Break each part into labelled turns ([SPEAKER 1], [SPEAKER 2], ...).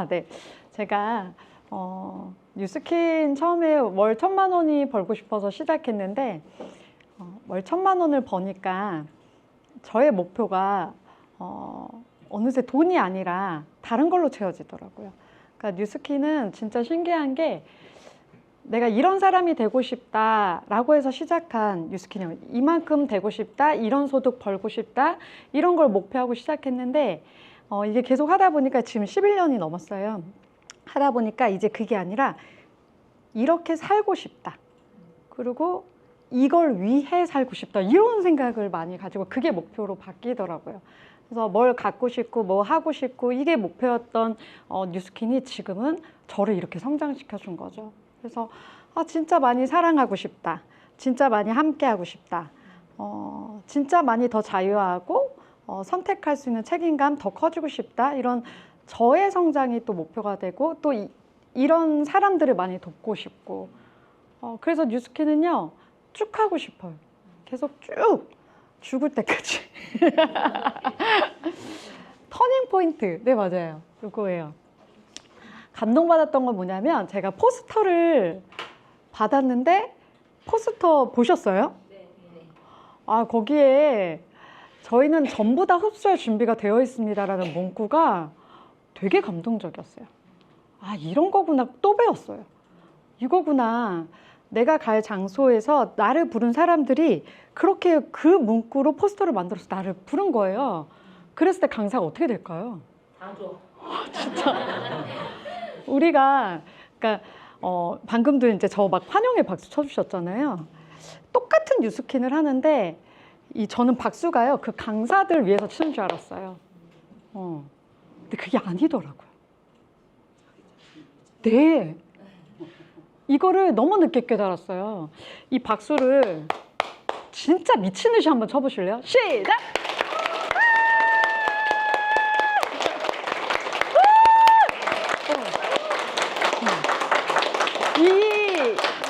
[SPEAKER 1] 아, 네. 제가 뉴스킨 처음에 월 1,000만 원이 벌고 싶어서 시작했는데 월 1,000만 원을 버니까 저의 목표가 어느새 돈이 아니라 다른 걸로 채워지더라고요. 그러니까 뉴스킨은 진짜 신기한 게 내가 이런 사람이 되고 싶다라고 해서 시작한 뉴스킨이에요. 이만큼 되고 싶다, 이런 소득 벌고 싶다, 이런 걸 목표하고 시작했는데 이게 계속 하다 보니까 지금 11년이 넘었어요. 하다 보니까 이제 그게 아니라 이렇게 살고 싶다. 그리고 이걸 위해 살고 싶다. 이런 생각을 많이 가지고 그게 목표로 바뀌더라고요. 그래서 뭘 갖고 싶고 뭐 하고 싶고 이게 목표였던 뉴스킨이 지금은 저를 이렇게 성장시켜 준 거죠. 그래서 진짜 많이 사랑하고 싶다. 진짜 많이 함께하고 싶다. 진짜 많이 더 자유하고 선택할 수 있는 책임감 더 커지고 싶다. 이런 저의 성장이 또 목표가 되고 또 이런 사람들을 많이 돕고 싶고 그래서 뉴스킨은요 쭉 하고 싶어요. 계속 쭉 죽을 때까지. 터닝 포인트. 네, 맞아요. 이거예요. 감동받았던 건 뭐냐면 제가 포스터를 받았는데 포스터 보셨어요?
[SPEAKER 2] 네.
[SPEAKER 1] 아, 거기에 저희는 전부 다 흡수할 준비가 되어 있습니다라는 문구가 되게 감동적이었어요. 아, 이런 거구나. 또 배웠어요. 이거구나. 내가 갈 장소에서 나를 부른 사람들이 그렇게 그 문구로 포스터를 만들어서 나를 부른 거예요. 그랬을 때 강사가 어떻게 될까요?
[SPEAKER 2] 당조.
[SPEAKER 1] 진짜. 우리가, 그러니까, 방금도 이제 저 막 환영의 박수 쳐주셨잖아요. 똑같은 뉴스킨을 하는데, 저는 박수가요, 그 강사들 위해서 치는 줄 알았어요. 근데 그게 아니더라고요. 네. 이거를 너무 늦게 깨달았어요. 이 박수를 진짜 미친 듯이 한번 쳐보실래요? 시작!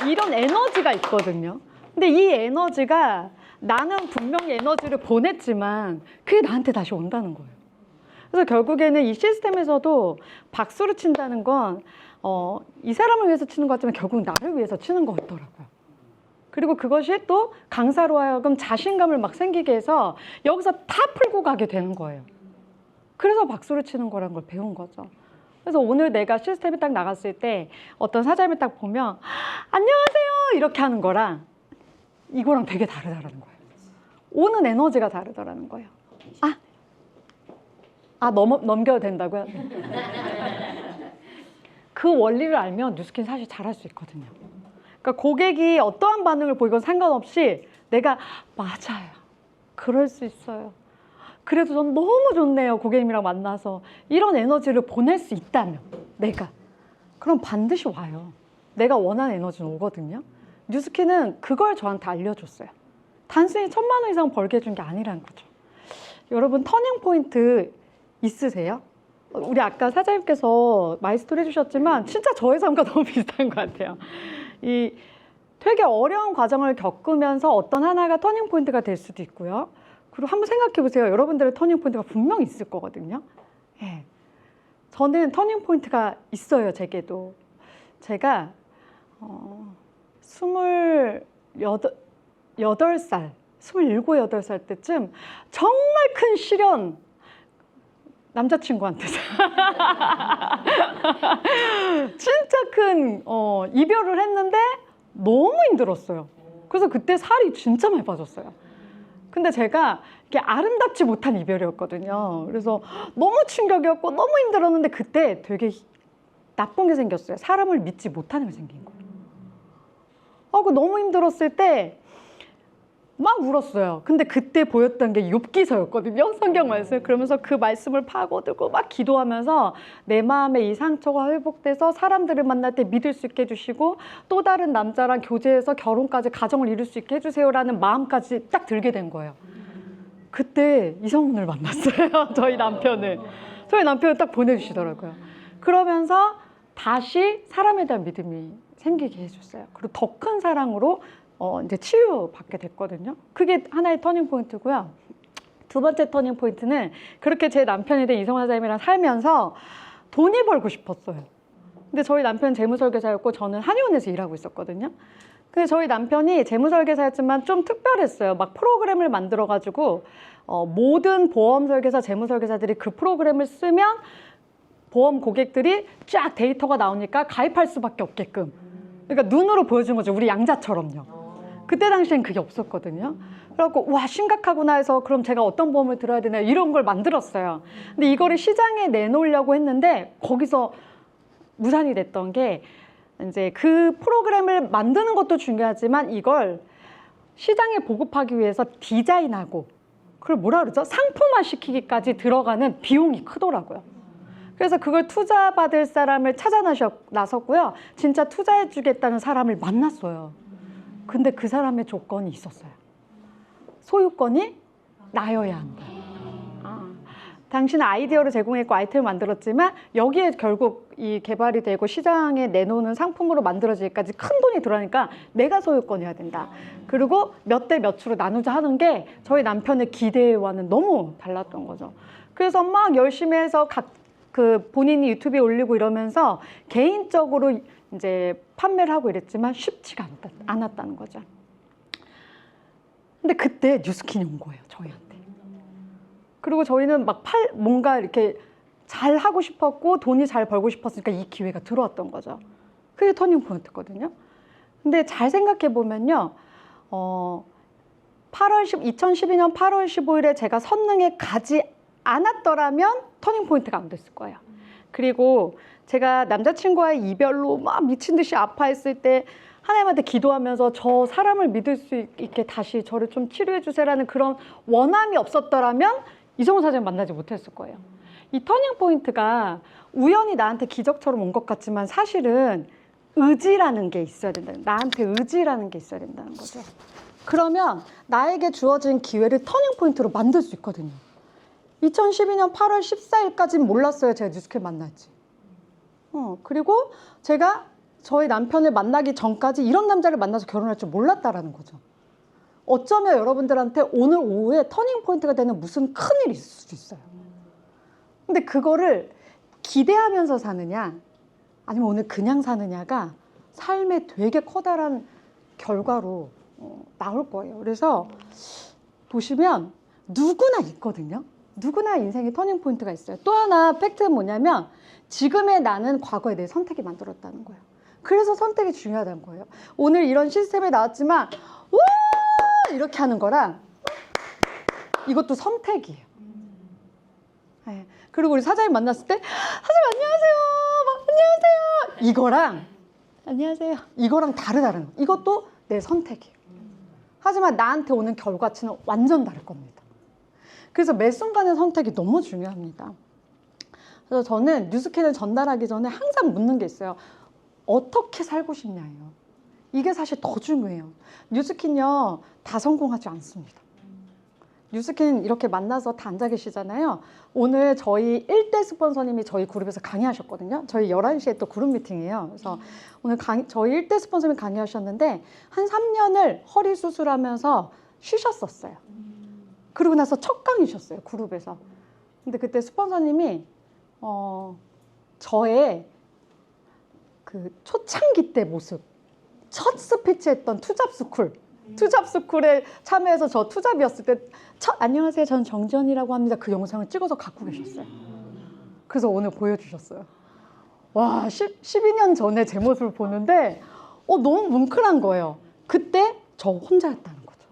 [SPEAKER 1] 이런 에너지가 있거든요. 근데 이 에너지가 나는 분명히 에너지를 보냈지만 그게 나한테 다시 온다는 거예요. 그래서 결국에는 이 시스템에서도 박수를 친다는 건 이 사람을 위해서 치는 것 같지만 결국 나를 위해서 치는 것 같더라고요. 그리고 그것이 또 강사로 하여금 자신감을 막 생기게 해서 여기서 다 풀고 가게 되는 거예요. 그래서 박수를 치는 거라는 걸 배운 거죠. 그래서 오늘 내가 시스템에 딱 나갔을 때 어떤 사장님이 딱 보면 안녕하세요 이렇게 하는 거랑 이거랑 되게 다르다는 거예요. 오는 에너지가 다르더라는 거예요. 넘겨도 된다고요? 그 원리를 알면 뉴스킨 사실 잘할 수 있거든요. 그러니까 고객이 어떠한 반응을 보이건 상관없이 내가 맞아요. 그럴 수 있어요. 그래도 전 너무 좋네요. 고객님이랑 만나서. 이런 에너지를 보낼 수 있다면 내가. 그럼 반드시 와요. 내가 원하는 에너지는 오거든요. 뉴스킨은 그걸 저한테 알려줬어요. 단순히 1,000만 원 이상 벌게 해준 게 아니라는 거죠. 여러분 터닝 포인트 있으세요? 우리 아까 사장님께서 마이스토리 해주셨지만 진짜 저의 삶과 너무 비슷한 것 같아요. 이 되게 어려운 과정을 겪으면서 어떤 하나가 터닝 포인트가 될 수도 있고요. 그리고 한번 생각해 보세요. 여러분들의 터닝 포인트가 분명히 있을 거거든요. 예. 저는 터닝 포인트가 있어요. 제게도. 제가 28살, 27, 8살 때쯤 정말 큰 시련 남자친구한테 진짜 큰 이별을 했는데 너무 힘들었어요. 그래서 그때 살이 진짜 많이 빠졌어요. 근데 제가 이게 아름답지 못한 이별이었거든요. 그래서 너무 충격이었고 너무 힘들었는데 그때 되게 나쁜 게 생겼어요. 사람을 믿지 못하는 게 생긴 거예요. 너무 힘들었을 때 막 울었어요. 근데 그때 보였던 게 욥기서였거든요. 성경 말씀. 그러면서 그 말씀을 파고들고 막 기도하면서 내 마음의 이 상처가 회복돼서 사람들을 만날 때 믿을 수 있게 해주시고 또 다른 남자랑 교제해서 결혼까지 가정을 이룰 수 있게 해주세요라는 마음까지 딱 들게 된 거예요. 그때 이성훈을 만났어요. 저희 남편을 딱 보내주시더라고요. 그러면서 다시 사람에 대한 믿음이 생기게 해줬어요. 그리고 더 큰 사랑으로 이제 치유받게 됐거든요. 그게 하나의 터닝 포인트고요. 두 번째 터닝 포인트는 그렇게 제 남편이 된 이성화 사장님이랑 살면서 돈이 벌고 싶었어요. 근데 저희 남편은 재무설계사였고 저는 한의원에서 일하고 있었거든요. 근데 저희 남편이 재무설계사였지만 좀 특별했어요. 막 프로그램을 만들어가지고 모든 보험설계사, 재무설계사들이 그 프로그램을 쓰면 보험 고객들이 쫙 데이터가 나오니까 가입할 수밖에 없게끔. 그러니까 눈으로 보여준 거죠. 우리 양자처럼요. 그때 당시엔 그게 없었거든요. 그래갖고 와 심각하구나 해서 그럼 제가 어떤 보험을 들어야 되나 이런 걸 만들었어요. 근데 이거를 시장에 내놓으려고 했는데 거기서 무산이 됐던 게 이제 그 프로그램을 만드는 것도 중요하지만 이걸 시장에 보급하기 위해서 디자인하고 그걸 뭐라 그러죠? 상품화 시키기까지 들어가는 비용이 크더라고요. 그래서 그걸 투자받을 사람을 찾아 나섰고요. 진짜 투자해주겠다는 사람을 만났어요. 근데 그 사람의 조건이 있었어요. 소유권이 나여야 한다. 당신은 아이디어를 제공했고 아이템을 만들었지만 여기에 결국 이 개발이 되고 시장에 내놓는 상품으로 만들어지기까지 큰 돈이 들어가니까 내가 소유권이어야 된다. 그리고 몇 대 몇으로 나누자 하는 게 저희 남편의 기대와는 너무 달랐던 거죠. 그래서 막 열심히 해서 본인이 유튜브에 올리고 이러면서 개인적으로 이제 판매를 하고 이랬지만 쉽지가 않았다는 거죠. 근데 그때 뉴스킨이 온 거예요, 저희한테. 그리고 저희는 막 뭔가 이렇게 잘 하고 싶었고 돈이 잘 벌고 싶었으니까 이 기회가 들어왔던 거죠. 그게 터닝 포인트거든요. 근데 잘 생각해 보면요. 2012년 8월 15일에 제가 선능에 가지 않았더라면 터닝 포인트가 안 됐을 거예요. 그리고 제가 남자친구와의 이별로 막 미친 듯이 아파했을 때 하나님한테 기도하면서 저 사람을 믿을 수 있게 다시 저를 좀 치료해 주세요라는 그런 원함이 없었더라면 이성훈 사장을 만나지 못했을 거예요. 이 터닝 포인트가 우연히 나한테 기적처럼 온 것 같지만 사실은 의지라는 게 있어야 된다. 나한테 의지라는 게 있어야 된다는 거죠. 그러면 나에게 주어진 기회를 터닝 포인트로 만들 수 있거든요. 2012년 8월 14일까지는 몰랐어요. 제가 뉴스캠 만날지. 그리고 제가 저희 남편을 만나기 전까지 이런 남자를 만나서 결혼할 줄 몰랐다라는 거죠. 어쩌면 여러분들한테 오늘 오후에 터닝 포인트가 되는 무슨 큰일이 있을 수도 있어요. 근데 그거를 기대하면서 사느냐 아니면 오늘 그냥 사느냐가 삶에 되게 커다란 결과로 나올 거예요. 그래서 보시면 누구나 있거든요. 누구나 인생에 터닝 포인트가 있어요. 또 하나 팩트는 뭐냐면 지금의 나는 과거에 내 선택이 만들었다는 거예요. 그래서 선택이 중요하다는 거예요. 오늘 이런 시스템이 나왔지만 와! 이렇게 하는 거랑 이것도 선택이에요. 네. 그리고 우리 사장님 만났을 때 사장님 안녕하세요. 막, 안녕하세요. 이거랑 안녕하세요. 이거랑 다르다는 거. 이것도 내 선택이에요. 하지만 나한테 오는 결과치는 완전 다를 겁니다. 그래서 매 순간의 선택이 너무 중요합니다. 그래서 저는 뉴스캔을 전달하기 전에 항상 묻는 게 있어요. 어떻게 살고 싶냐예요. 이게 사실 더 중요해요. 뉴스킨요 다 성공하지 않습니다. 뉴스킨 이렇게 만나서 다 앉아 계시잖아요. 오늘 저희 1대 스폰서님이 저희 그룹에서 강의하셨거든요. 저희 11시에 또 그룹 미팅이에요. 그래서 오늘 저희 1대 스폰서님이 강의하셨는데 한 3년을 허리 수술하면서 쉬셨었어요. 그러고 나서 첫 강의셨어요. 그룹에서. 근데 그때 스폰서님이 저의 그 초창기 때 모습 첫 스피치 했던 투잡스쿨에 참여해서 저 투잡이었을 때 안녕하세요. 저는 정지연이라고 합니다. 그 영상을 찍어서 갖고 계셨어요. 그래서 오늘 보여주셨어요. 와 12년 전에 제 모습을 보는데 너무 뭉클한 거예요. 그때 저 혼자였다는 거죠.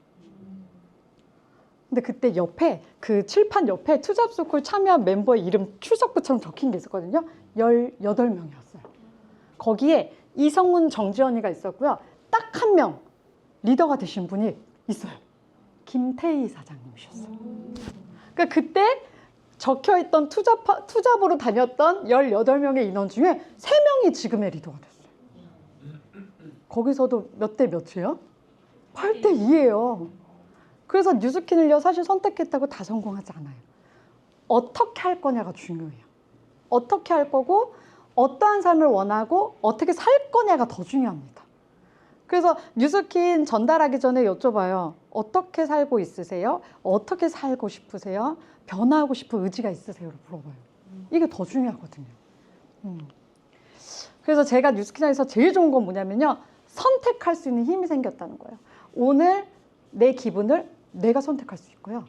[SPEAKER 1] 근데 그때 옆에 그 칠판 옆에 투잡스쿨 참여한 멤버의 이름 출석부처럼 적힌 게 있었거든요. 18명이었어요. 거기에 이성훈, 정지연이가 있었고요. 딱 한 명 리더가 되신 분이 있어요. 김태희 사장님이셨어요. 그러니까 그때 적혀있던 투잡으로 다녔던 18명의 인원 중에 3명이 지금의 리더가 됐어요. 거기서도 몇 대 몇이에요? 8대 2예요. 그래서 뉴스킨을요 사실 선택했다고 다 성공하지 않아요. 어떻게 할 거냐가 중요해요. 어떻게 할 거고 어떠한 삶을 원하고 어떻게 살 거냐가 더 중요합니다. 그래서 뉴스킨 전달하기 전에 여쭤봐요. 어떻게 살고 있으세요? 어떻게 살고 싶으세요? 변화하고 싶은 의지가 있으세요? 물어봐요. 이게 더 중요하거든요. 그래서 제가 뉴스키장에서 제일 좋은 건 뭐냐면요. 선택할 수 있는 힘이 생겼다는 거예요. 오늘 내 기분을 내가 선택할 수 있고요.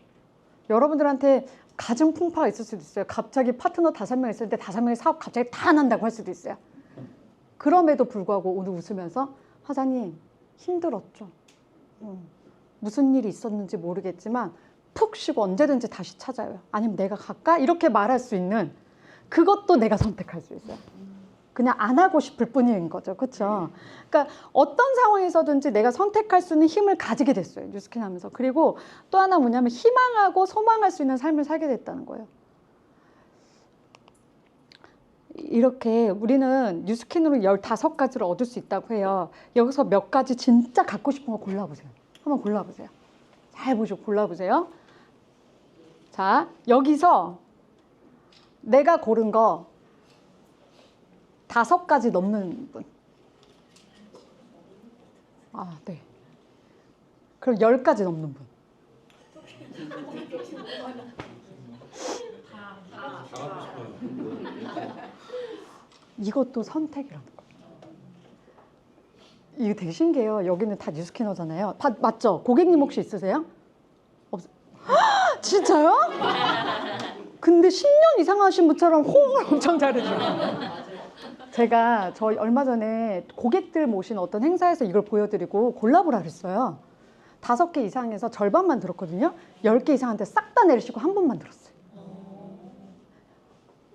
[SPEAKER 1] 여러분들한테 가정 풍파가 있을 수도 있어요. 갑자기 파트너 5명 있을 때 5명의 사업 갑자기 다 안 한다고 할 수도 있어요. 그럼에도 불구하고 오늘 웃으면서 사장님 힘들었죠. 무슨 일이 있었는지 모르겠지만 푹 쉬고 언제든지 다시 찾아요. 아니면 내가 갈까? 이렇게 말할 수 있는 그것도 내가 선택할 수 있어요. 그냥 안 하고 싶을 뿐인 거죠. 그렇죠? 그러니까 어떤 상황에서든지 내가 선택할 수 있는 힘을 가지게 됐어요. 뉴스킨 하면서. 그리고 또 하나 뭐냐면 희망하고 소망할 수 있는 삶을 살게 됐다는 거예요. 이렇게 우리는 뉴스킨으로 15가지를 얻을 수 있다고 해요. 여기서 몇 가지 진짜 갖고 싶은 거 골라보세요. 한번 골라보세요. 잘 보시고 골라보세요. 자, 여기서 내가 고른 거 5가지 넘는 분. 아, 네. 그럼 10가지 넘는 분. 이것도 선택이라는 거예요. 이게 되게 신기해요. 여기는 다 뉴스캐너잖아요. 맞죠? 고객님 혹시 있으세요? 진짜요? 근데 10년 이상 하신 분처럼 호응을 엄청 잘해줘요. 제가 얼마 전에 고객들 모신 어떤 행사에서 이걸 보여드리고 골라보라 그랬어요. 5개 이상에서 절반만 들었거든요. 10개 이상한테 싹 다 내리시고 한 분만 들었어요.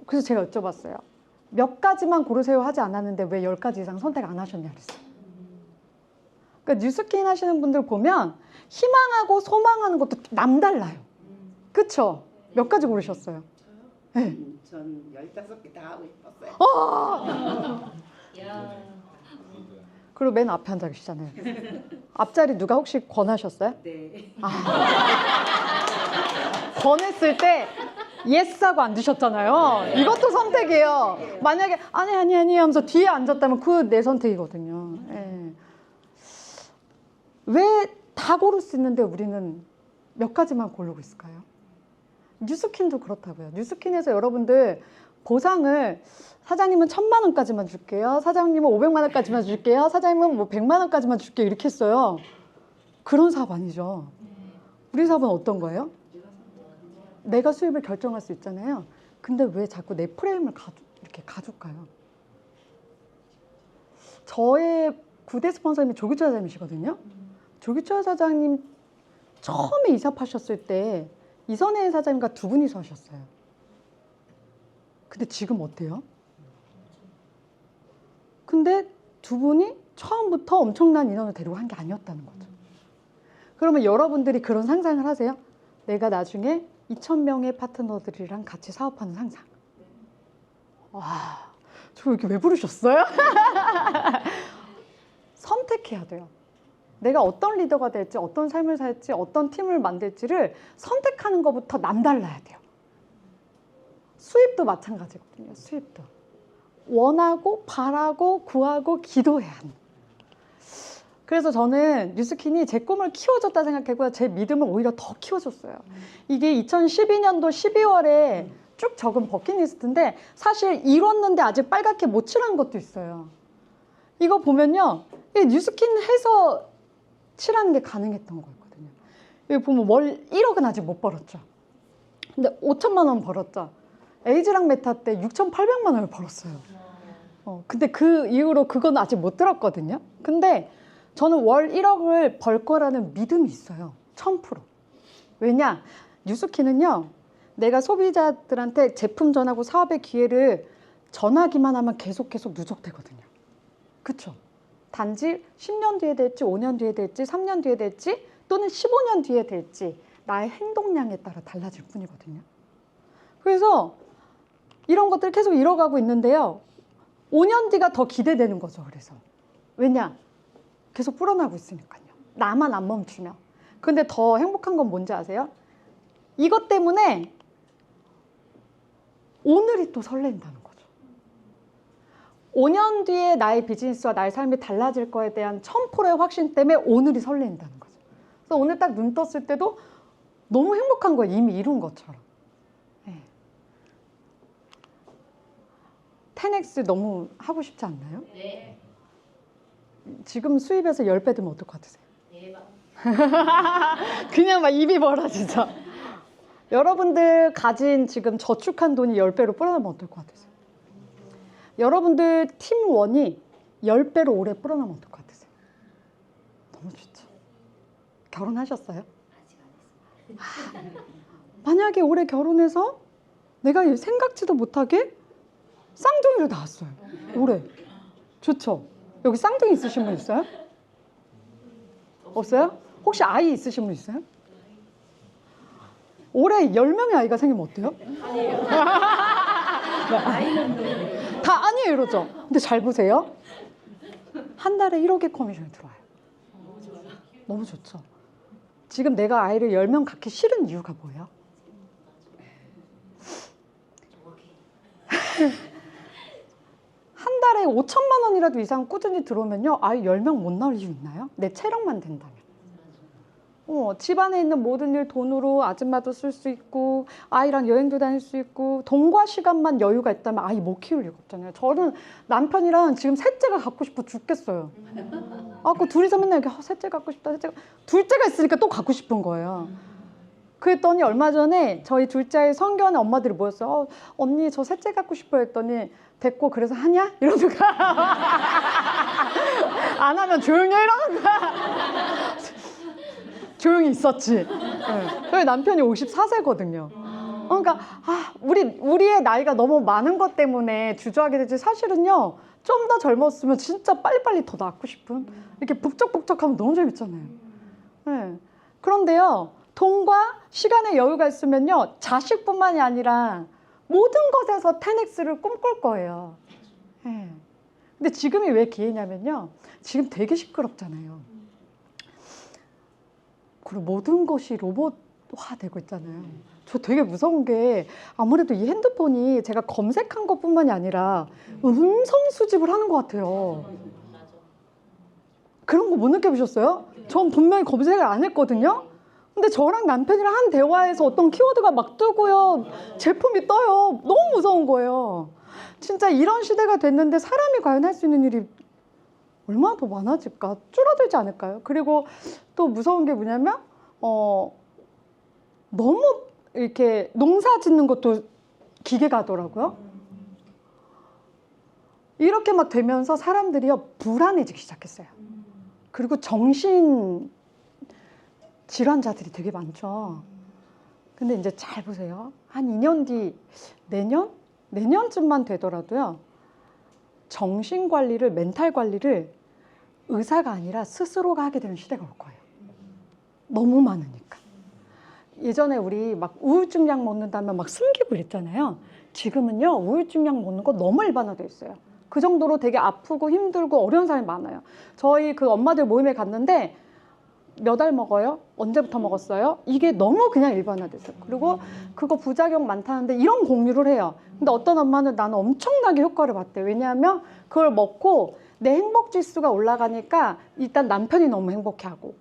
[SPEAKER 1] 그래서 제가 여쭤봤어요. 몇 가지만 고르세요 하지 않았는데 왜 10가지 이상 선택 안 하셨냐 그랬어요. 그러니까 뉴스킨 하시는 분들 보면 희망하고 소망하는 것도 남달라요. 그쵸? 몇 가지 고르셨어요? 네.
[SPEAKER 2] 전 15개 다 하고 싶었어요.
[SPEAKER 1] 그리고 맨 앞에 앉아 계시잖아요. 앞자리 누가 혹시 권하셨어요?
[SPEAKER 2] 네.
[SPEAKER 1] 권했을 때 예스하고 앉으셨잖아요. 이것도 선택이에요. 만약에 아니 하면서 뒤에 앉았다면 그 내 선택이거든요. 네. 왜 다 고를 수 있는데 우리는 몇 가지만 고르고 있을까요? 뉴스킨도 그렇다고요. 뉴스킨에서 여러분들 보상을 사장님은 1,000만 원까지만 줄게요. 사장님은 500만 원까지만 줄게요. 사장님은 뭐 100만 원까지만 줄게요. 이렇게 했어요. 그런 사업 아니죠. 우리 사업은 어떤 거예요? 내가 수입을 결정할 수 있잖아요. 근데 왜 자꾸 내 프레임을 이렇게 가줄까요? 저의 9대 스폰서님이 조규철 사장님이시거든요. 조규철 사장님 처음에 이사하셨을 때 이선혜 사장님과 2분이서 하셨어요. 근데 지금 어때요? 근데 2분이 처음부터 엄청난 인원을 데리고 한 게 아니었다는 거죠. 그러면 여러분들이 그런 상상을 하세요? 내가 나중에 2,000명의 파트너들이랑 같이 사업하는 상상. 와, 저 이렇게 왜 부르셨어요? 선택해야 돼요. 내가 어떤 리더가 될지, 어떤 삶을 살지, 어떤 팀을 만들지를 선택하는 것부터 남달라야 돼요. 수입도 마찬가지거든요. 수입도. 원하고 바라고 구하고 기도해야 하는. 그래서 저는 뉴스킨이 제 꿈을 키워줬다 생각하고요. 제 믿음을 오히려 더 키워줬어요. 이게 2012년도 12월에 쭉 적은 버킷리스트인데 사실 이뤘는데 아직 빨갛게 못 칠한 것도 있어요. 이거 보면요. 뉴스킨 해서 칠하는 게 가능했던 거였거든요. 여기 보면 월 1억은 아직 못 벌었죠. 근데 5천만 원 벌었죠. 에이즈랑 메타 때 6,800만 원을 벌었어요. 근데 그 이후로 그건 아직 못 들었거든요. 근데 저는 월 1억을 벌 거라는 믿음이 있어요. 1000%. 왜냐? 뉴스킨은요. 내가 소비자들한테 제품 전하고 사업의 기회를 전하기만 하면 계속 누적되거든요. 그렇죠? 단지 10년 뒤에 될지 5년 뒤에 될지 3년 뒤에 될지 또는 15년 뒤에 될지 나의 행동량에 따라 달라질 뿐이거든요. 그래서 이런 것들 계속 이뤄가고 있는데요. 5년 뒤가 더 기대되는 거죠. 그래서 왜냐? 계속 불어나고 있으니까요. 나만 안 멈추면. 근데 더 행복한 건 뭔지 아세요? 이것 때문에 오늘이 또 설렌다는 거죠. 5년 뒤에 나의 비즈니스와 나의 삶이 달라질 거에 대한 1000%의 확신 때문에 오늘이 설렌다는 거죠. 그래서 오늘 딱 눈 떴을 때도 너무 행복한 거예요. 이미 이룬 것처럼. 네. 10X 너무 하고 싶지 않나요?
[SPEAKER 3] 네.
[SPEAKER 1] 지금 수입에서 10배 되면 어떨 것 같으세요?
[SPEAKER 3] 대박.
[SPEAKER 1] 그냥 막 입이 벌어지죠. 여러분들 가진 지금 저축한 돈이 10배로 불어나면 어떨 것 같으세요? 여러분들 팀원이 10배로 올해 불어나면 어떨 것 같으세요? 너무 좋죠. 결혼하셨어요?
[SPEAKER 3] 아직 안 했어요.
[SPEAKER 1] 만약에 올해 결혼해서 내가 생각지도 못하게 쌍둥이를 낳았어요. 올해. 좋죠? 여기 쌍둥이 있으신 분 있어요? 없어요? 혹시 아이 있으신 분 있어요? 올해 10명의 아이가 생기면 어때요? 다 아니에요 이러죠. 근데 잘 보세요. 한 달에 1억의 커미션이 들어와요. 너무 좋죠. 지금 내가 아이를 10명 갖기 싫은 이유가 뭐예요? 한 달에 5천만 원이라도 이상 꾸준히 들어오면요, 아이 10명 못 낳을 이유 있나요? 내 체력만 된다면. 집안에 있는 모든 일 돈으로 아줌마도 쓸 수 있고 아이랑 여행도 다닐 수 있고 돈과 시간만 여유가 있다면 아이 못 키울 리가 없잖아요. 저는 남편이랑 지금 셋째가 갖고 싶어 죽겠어요. 그 둘이서 맨날 이렇게 셋째 갖고 싶다, 셋째. 둘째가 있으니까 또 갖고 싶은 거예요. 그랬더니 얼마 전에 저희 둘째의 성견에 엄마들이 모였어요. 언니 저 셋째 갖고 싶어 했더니 됐고 그래서 하냐? 이러는 거야. 안 하면 조용히 해 이러는 거야. 조용히 있었지. 네. 저희 남편이 54세거든요. 그러니까 우리의 나이가 너무 많은 것 때문에 주저하게 되지 사실은요. 좀 더 젊었으면 진짜 빨리빨리 더 낳고 싶은 이렇게 북적북적하면 너무 재밌잖아요. 네. 그런데요. 돈과 시간의 여유가 있으면요. 자식뿐만이 아니라 모든 것에서 10X를 꿈꿀 거예요. 네. 근데 지금이 왜 기회냐면요. 지금 되게 시끄럽잖아요. 그리고 모든 것이 로봇화되고 있잖아요. 저 되게 무서운 게 아무래도 이 핸드폰이 제가 검색한 것뿐만이 아니라 음성 수집을 하는 것 같아요. 그런 거 못 느껴보셨어요? 전 분명히 검색을 안 했거든요. 근데 저랑 남편이랑 한 대화에서 어떤 키워드가 막 뜨고요. 제품이 떠요. 너무 무서운 거예요. 진짜 이런 시대가 됐는데 사람이 과연 할 수 있는 일이 얼마나 더 많아질까? 줄어들지 않을까요? 그리고 또 무서운 게 뭐냐면 너무 이렇게 농사 짓는 것도 기계가 하더라고요. 이렇게 막 되면서 사람들이요 불안해지기 시작했어요. 그리고 정신 질환자들이 되게 많죠. 근데 이제 잘 보세요. 한 2년 뒤, 내년쯤만 되더라도요. 정신 관리를, 멘탈 관리를 의사가 아니라 스스로가 하게 되는 시대가 올 거예요. 너무 많으니까. 예전에 우리 막 우울증 약 먹는다면 막 숨기고 이랬잖아요. 지금은요, 우울증 약 먹는 거 너무 일반화되어 있어요. 그 정도로 되게 아프고 힘들고 어려운 사람이 많아요. 저희 그 엄마들 모임에 갔는데 몇 알 먹어요? 언제부터 먹었어요? 이게 너무 그냥 일반화됐어요. 그리고 그거 부작용 많다는데 이런 공유를 해요. 근데 어떤 엄마는 나는 엄청나게 효과를 봤대요. 왜냐하면 그걸 먹고 내 행복 지수가 올라가니까 일단 남편이 너무 행복해하고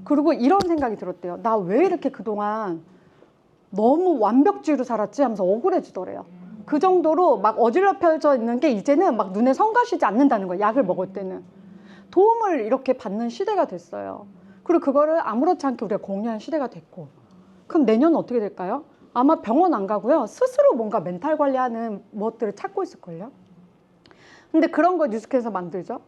[SPEAKER 1] 그리고 이런 생각이 들었대요. 나 왜 이렇게 그동안 너무 완벽주의로 살았지 하면서 억울해지더래요. 그 정도로 막 어질러펴져 있는 게 이제는 막 눈에 성가시지 않는다는 거예요. 약을 먹을 때는. 도움을 이렇게 받는 시대가 됐어요. 그리고 그거를 아무렇지 않게 우리가 공유하는 시대가 됐고. 그럼 내년은 어떻게 될까요? 아마 병원 안 가고요. 스스로 뭔가 멘탈 관리하는 무엇들을 찾고 있을걸요. 근데 그런 거 뉴스캐에서 만들죠.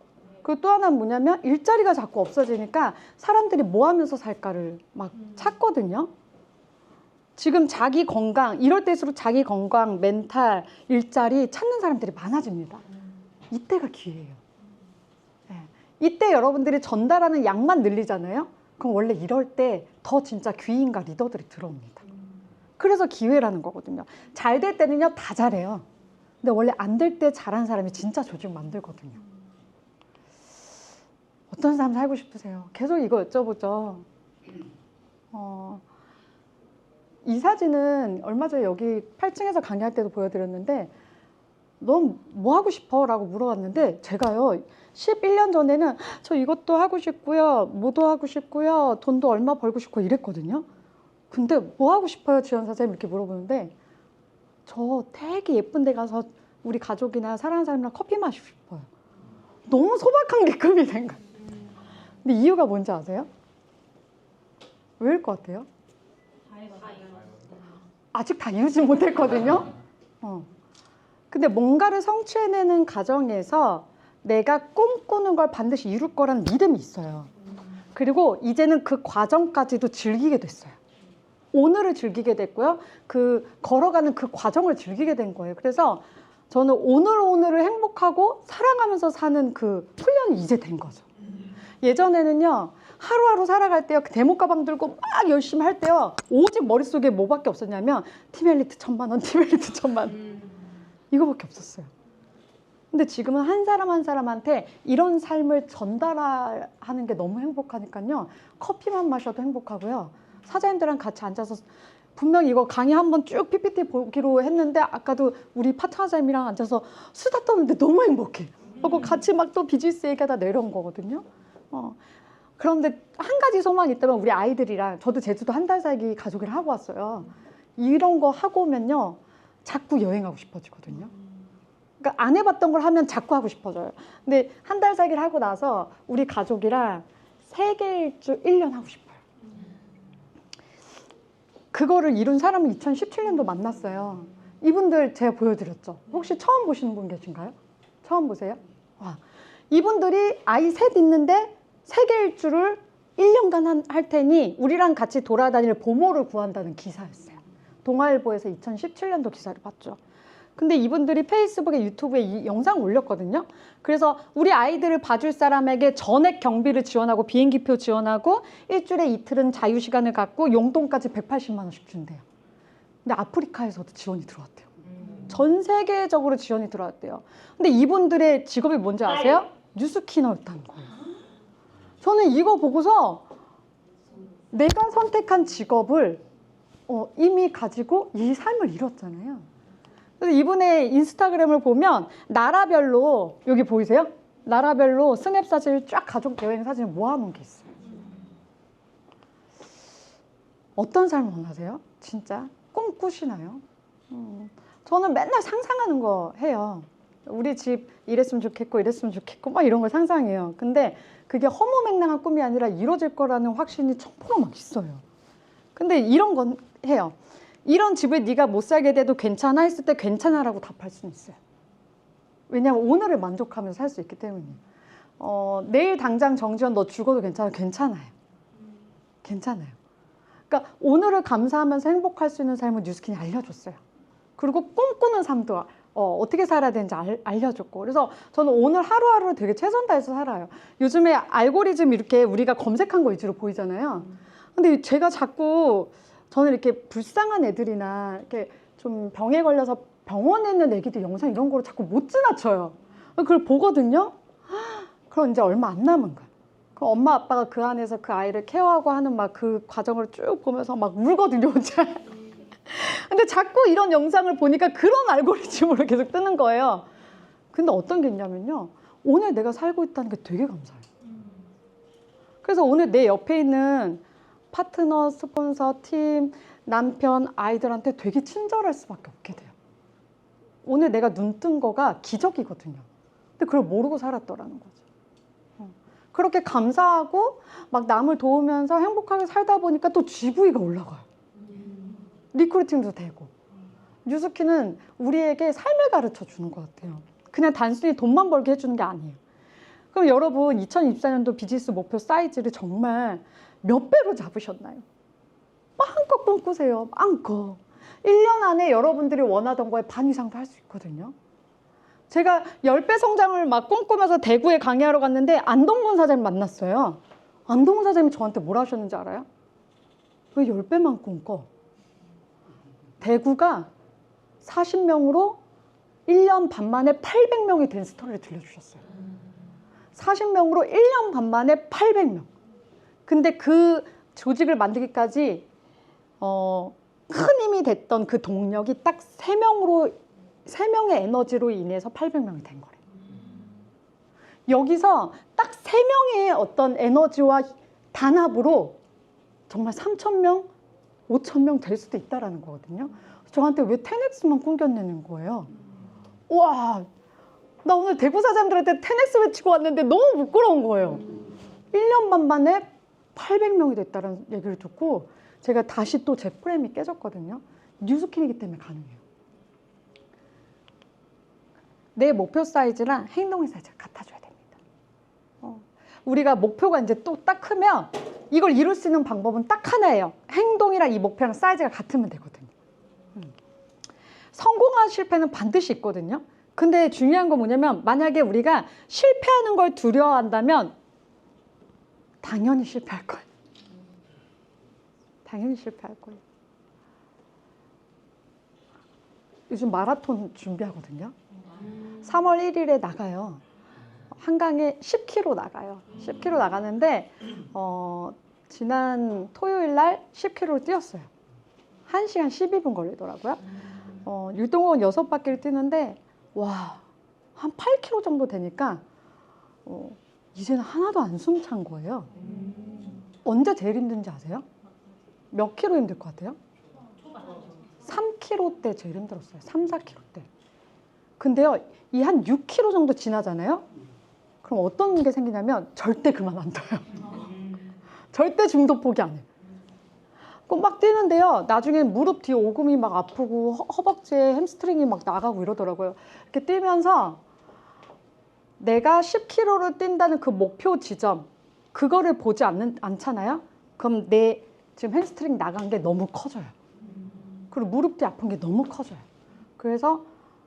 [SPEAKER 1] 그리고 또 하나는 뭐냐면 일자리가 자꾸 없어지니까 사람들이 뭐 하면서 살까를 막 찾거든요. 지금 자기 건강, 이럴 때일수록 자기 건강, 멘탈, 일자리 찾는 사람들이 많아집니다. 이때가 기회예요. 네. 이때 여러분들이 전달하는 양만 늘리잖아요. 그럼 원래 이럴 때 더 진짜 귀인과 리더들이 들어옵니다. 그래서 기회라는 거거든요. 잘 될 때는요, 다 잘해요. 근데 원래 안 될 때 잘하는 사람이 진짜 조직 만들거든요. 어떤 사람 살고 싶으세요? 계속 이거 여쭤보죠. 이 사진은 얼마 전에 여기 8층에서 강의할 때도 보여드렸는데 넌 뭐 하고 싶어? 라고 물어봤는데 제가요 11년 전에는 저 이것도 하고 싶고요, 뭐도 하고 싶고요, 돈도 얼마 벌고 싶고 이랬거든요. 근데 뭐 하고 싶어요, 지연 선생님? 이렇게 물어보는데 저 되게 예쁜 데 가서 우리 가족이나 사랑하는 사람이랑 커피 마시고 싶어요. 너무 소박한 게 급이 된 거예요. 근데 이유가 뭔지 아세요? 왜일 것 같아요? 아직 다 이루지 못했거든요. 근데 뭔가를 성취해내는 과정에서 내가 꿈꾸는 걸 반드시 이룰 거라는 믿음이 있어요. 그리고 이제는 그 과정까지도 즐기게 됐어요. 오늘을 즐기게 됐고요. 그 걸어가는 그 과정을 즐기게 된 거예요. 그래서 저는 오늘을 행복하고 사랑하면서 사는 그 훈련이 이제 된 거죠. 예전에는요, 하루하루 살아갈 때요, 대목 가방 들고 막 열심히 할 때요, 오직 머릿속에 뭐밖에 없었냐면 티멜리트 1,000만 원, 티멜리트 1,000만 원. 이거밖에 없었어요. 근데 지금은 한 사람 한 사람한테 이런 삶을 전달하는 게 너무 행복하니까요. 커피만 마셔도 행복하고요. 사장님들랑 같이 앉아서 분명히 이거 강의 한번 쭉 PPT 보기로 했는데 아까도 우리 파트너자님이랑 앉아서 수다 떠는데 너무 행복해. 그리고 같이 막 또 비즈니스 얘기하다 내려온 거거든요. 그런데 한 가지 소망이 있다면 우리 아이들이랑 저도 제주도 한 달 살기 가족이랑 하고 왔어요. 이런 거 하고 오면요. 자꾸 여행하고 싶어지거든요. 그러니까 안 해봤던 걸 하면 자꾸 하고 싶어져요. 근데 한 달 살기를 하고 나서 우리 가족이랑 세계 일주 1년 하고 싶어요. 그거를 이룬 사람은 2017년도 만났어요. 이분들 제가 보여드렸죠. 혹시 처음 보시는 분 계신가요? 처음 보세요? 와. 이분들이 아이 셋 있는데 세계 일주를 1년간 할 테니 우리랑 같이 돌아다닐 보모를 구한다는 기사였어요. 동아일보에서 2017년도 기사를 봤죠. 근데 이분들이 페이스북에 유튜브에 이 영상 올렸거든요. 그래서 우리 아이들을 봐줄 사람에게 전액 경비를 지원하고 비행기표 지원하고 일주일에 이틀은 자유시간을 갖고 용돈까지 180만 원씩 준대요. 근데 아프리카에서도 지원이 들어왔대요. 전 세계적으로 지원이 들어왔대요. 근데 이분들의 직업이 뭔지 아세요? 뉴스키너였다는 거예요. 저는 이거 보고서 내가 선택한 직업을 이미 가지고 이 삶을 이뤘잖아요. 그래서 이분의 인스타그램을 보면 나라별로 여기 보이세요? 나라별로 스냅 사진을 쫙 가족 여행 사진을 모아놓은 게 있어요. 어떤 삶을 원하세요? 진짜 꿈꾸시나요? 저는 맨날 상상하는 거 해요. 우리 집 이랬으면 좋겠고 이랬으면 좋겠고 막 이런 걸 상상해요. 근데 그게 허무맹랑한 꿈이 아니라 이루어질 거라는 확신이 1000% 막 있어요. 근데 이런 건 해요. 이런 집을 네가 못 살게 돼도 괜찮아 했을 때 괜찮아라고 답할 수는 있어요. 왜냐하면 오늘을 만족하면서 살 수 있기 때문이에요. 내일 당장 정지현 너 죽어도 괜찮아요. 괜찮아요. 그러니까 오늘을 감사하면서 행복할 수 있는 삶을 뉴스킨이 알려줬어요. 그리고 꿈꾸는 삶도 어떻게 살아야 되는지 알려줬고. 그래서 저는 오늘 하루하루를 되게 최선 다해서 살아요. 요즘에 알고리즘 이렇게 우리가 검색한 거 위주로 보이잖아요. 근데 제가 자꾸 저는 이렇게 불쌍한 애들이나 이렇게 좀 병에 걸려서 병원에 있는 애기들 영상 이런 거를 자꾸 못 지나쳐요. 그걸 보거든요. 그럼 이제 얼마 안 남은 거야. 그럼 엄마 아빠가 그 안에서 그 아이를 케어하고 하는 막 그 과정을 쭉 보면서 막 울거든요, 혼자. 근데 자꾸 이런 영상을 보니까 그런 알고리즘으로 계속 뜨는 거예요. 근데 어떤 게 있냐면요. 오늘 내가 살고 있다는 게 되게 감사해요. 그래서 오늘 내 옆에 있는 파트너, 스폰서, 팀, 남편, 아이들한테 되게 친절할 수밖에 없게 돼요. 오늘 내가 눈 뜬 거가 기적이거든요. 근데 그걸 모르고 살았더라는 거죠. 그렇게 감사하고 막 남을 도우면서 행복하게 살다 보니까 또 GV가 올라가요. 리크루팅도 되고. 뉴스키는 우리에게 삶을 가르쳐 주는 것 같아요. 그냥 단순히 돈만 벌게 해주는 게 아니에요. 그럼 여러분 2024년도 비즈니스 목표 사이즈를 정말 몇 배로 잡으셨나요? 마음껏 꿈꾸세요. 마음껏. 1년 안에 여러분들이 원하던 거에 반 이상도 할 수 있거든요. 제가 10배 성장을 막 꿈꾸면서 대구에 강의하러 갔는데 안동건 사장님 만났어요. 안동건 사장님이 저한테 뭘 하셨는지 알아요? 왜 10배만 꿈꿔? 대구가 40명으로 1년 반 만에 800명이 된 스토리를 들려주셨어요. 40명으로 1년 반 만에 800명. 근데 그 조직을 만들기까지 큰 힘이 됐던 그 동력이 딱 3명의 에너지로 인해서 800명이 된 거래요. 여기서 딱 3명의 어떤 에너지와 단합으로 정말 3,000명, 5,000명 될 수도 있다는 거거든요. 저한테 왜 10X만 꿈겼냐는 거예요. 와, 나 오늘 대구 사장님들한테 테넥스 외치고 왔는데 너무 부끄러운 거예요. 1년 반 만에 800명이 됐다는 얘기를 듣고 제가 다시 또 제 프레임이 깨졌거든요. 뉴스킨이기 때문에 가능해요. 내 목표 사이즈랑 행동의 사이즈가 같아져야 됩니다. 우리가 목표가 이제 또 딱 크면 이걸 이룰 수 있는 방법은 딱 하나예요. 행동이랑 이 목표랑 사이즈가 같으면 되거든요. 성공한 실패는 반드시 있거든요. 근데 중요한 건 뭐냐면 만약에 우리가 실패하는 걸 두려워한다면 당연히 실패할 거예요. 당연히 실패할 거예요. 요즘 마라톤 준비하거든요. 3월 1일에 나가요. 한강에 10km 나가요. 10km 나가는데 지난 토요일 날 10km를 뛰었어요. 1시간 12분 걸리더라고요. 율동공원 6바퀴를 뛰는데 와, 한 8km 정도 되니까 이제는 하나도 안 숨찬 거예요. 언제 제일 힘든지 아세요? 몇 킬로 힘들 것 같아요? 3km 때 제일 힘들었어요. 3, 4km 때. 근데요, 이 한 6km 정도 지나잖아요? 그럼 어떤 게 생기냐면 절대 그만 안 둬요. 절대 중도 포기 안 해요. 그럼 막 뛰는데요. 나중에 무릎 뒤 오금이 막 아프고 허벅지에 햄스트링이 막 나가고 이러더라고요. 이렇게 뛰면서 내가 10km를 뛴다는 그 목표 지점, 그거를 보지 않잖아요? 그럼 내 지금 햄스트링 나간 게 너무 커져요. 그리고 무릎 뒤 아픈 게 너무 커져요. 그래서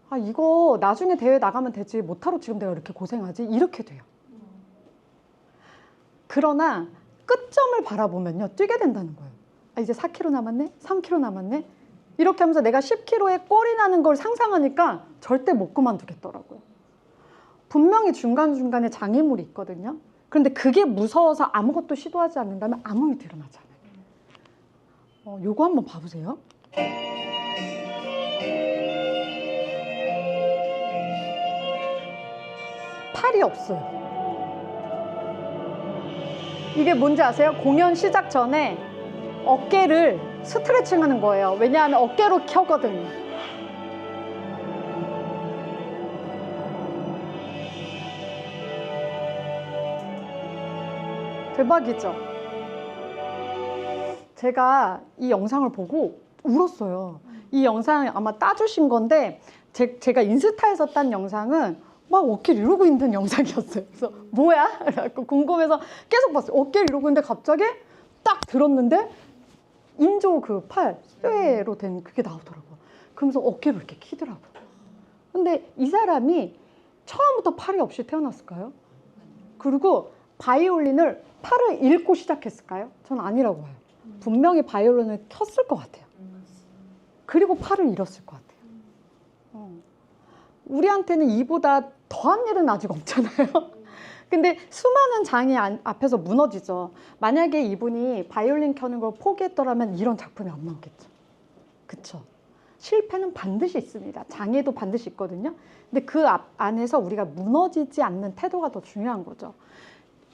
[SPEAKER 1] 아, 이거 나중에 대회 나가면 되지. 못하러 지금 내가 이렇게 고생하지? 이렇게 돼요. 그러나 끝점을 바라보면요. 뛰게 된다는 거예요. 아, 이제 4km 남았네? 3km 남았네? 이렇게 하면서 내가 10km에 꼴이 나는 걸 상상하니까 절대 못 그만두겠더라고요. 분명히 중간중간에 장애물이 있거든요. 그런데 그게 무서워서 아무것도 시도하지 않는다면 아무 일도 일어나지 않아요. 요거 한번 봐보세요. 팔이 없어요. 이게 뭔지 아세요? 공연 시작 전에 어깨를 스트레칭 하는 거예요. 왜냐하면 어깨로 켜거든요. 대박이죠? 제가 이 영상을 보고 울었어요. 이 영상 아마 따주신 건데 제가 인스타에서 딴 영상은 막 어깨를 이러고 있는 영상이었어요. 그래서 뭐야? 그래서 궁금해서 계속 봤어요. 어깨를 이러고 있는데 갑자기 딱 들었는데 인조 그 팔, 쇠로 된 그게 나오더라고요. 그러면서 어깨를 이렇게 키더라고요. 근데 이 사람이 처음부터 팔이 없이 태어났을까요? 그리고 바이올린을 팔을 잃고 시작했을까요? 전 아니라고 봐요. 분명히 바이올린을 켰을 것 같아요. 그리고 팔을 잃었을 것 같아요. 우리한테는 이보다 더한 일은 아직 없잖아요. 근데 수많은 장애 앞에서 무너지죠. 만약에 이분이 바이올린 켜는 걸 포기했더라면 이런 작품이 안 나오겠죠. 그쵸? 실패는 반드시 있습니다. 장애도 반드시 있거든요. 근데 그 안에서 우리가 무너지지 않는 태도가 더 중요한 거죠.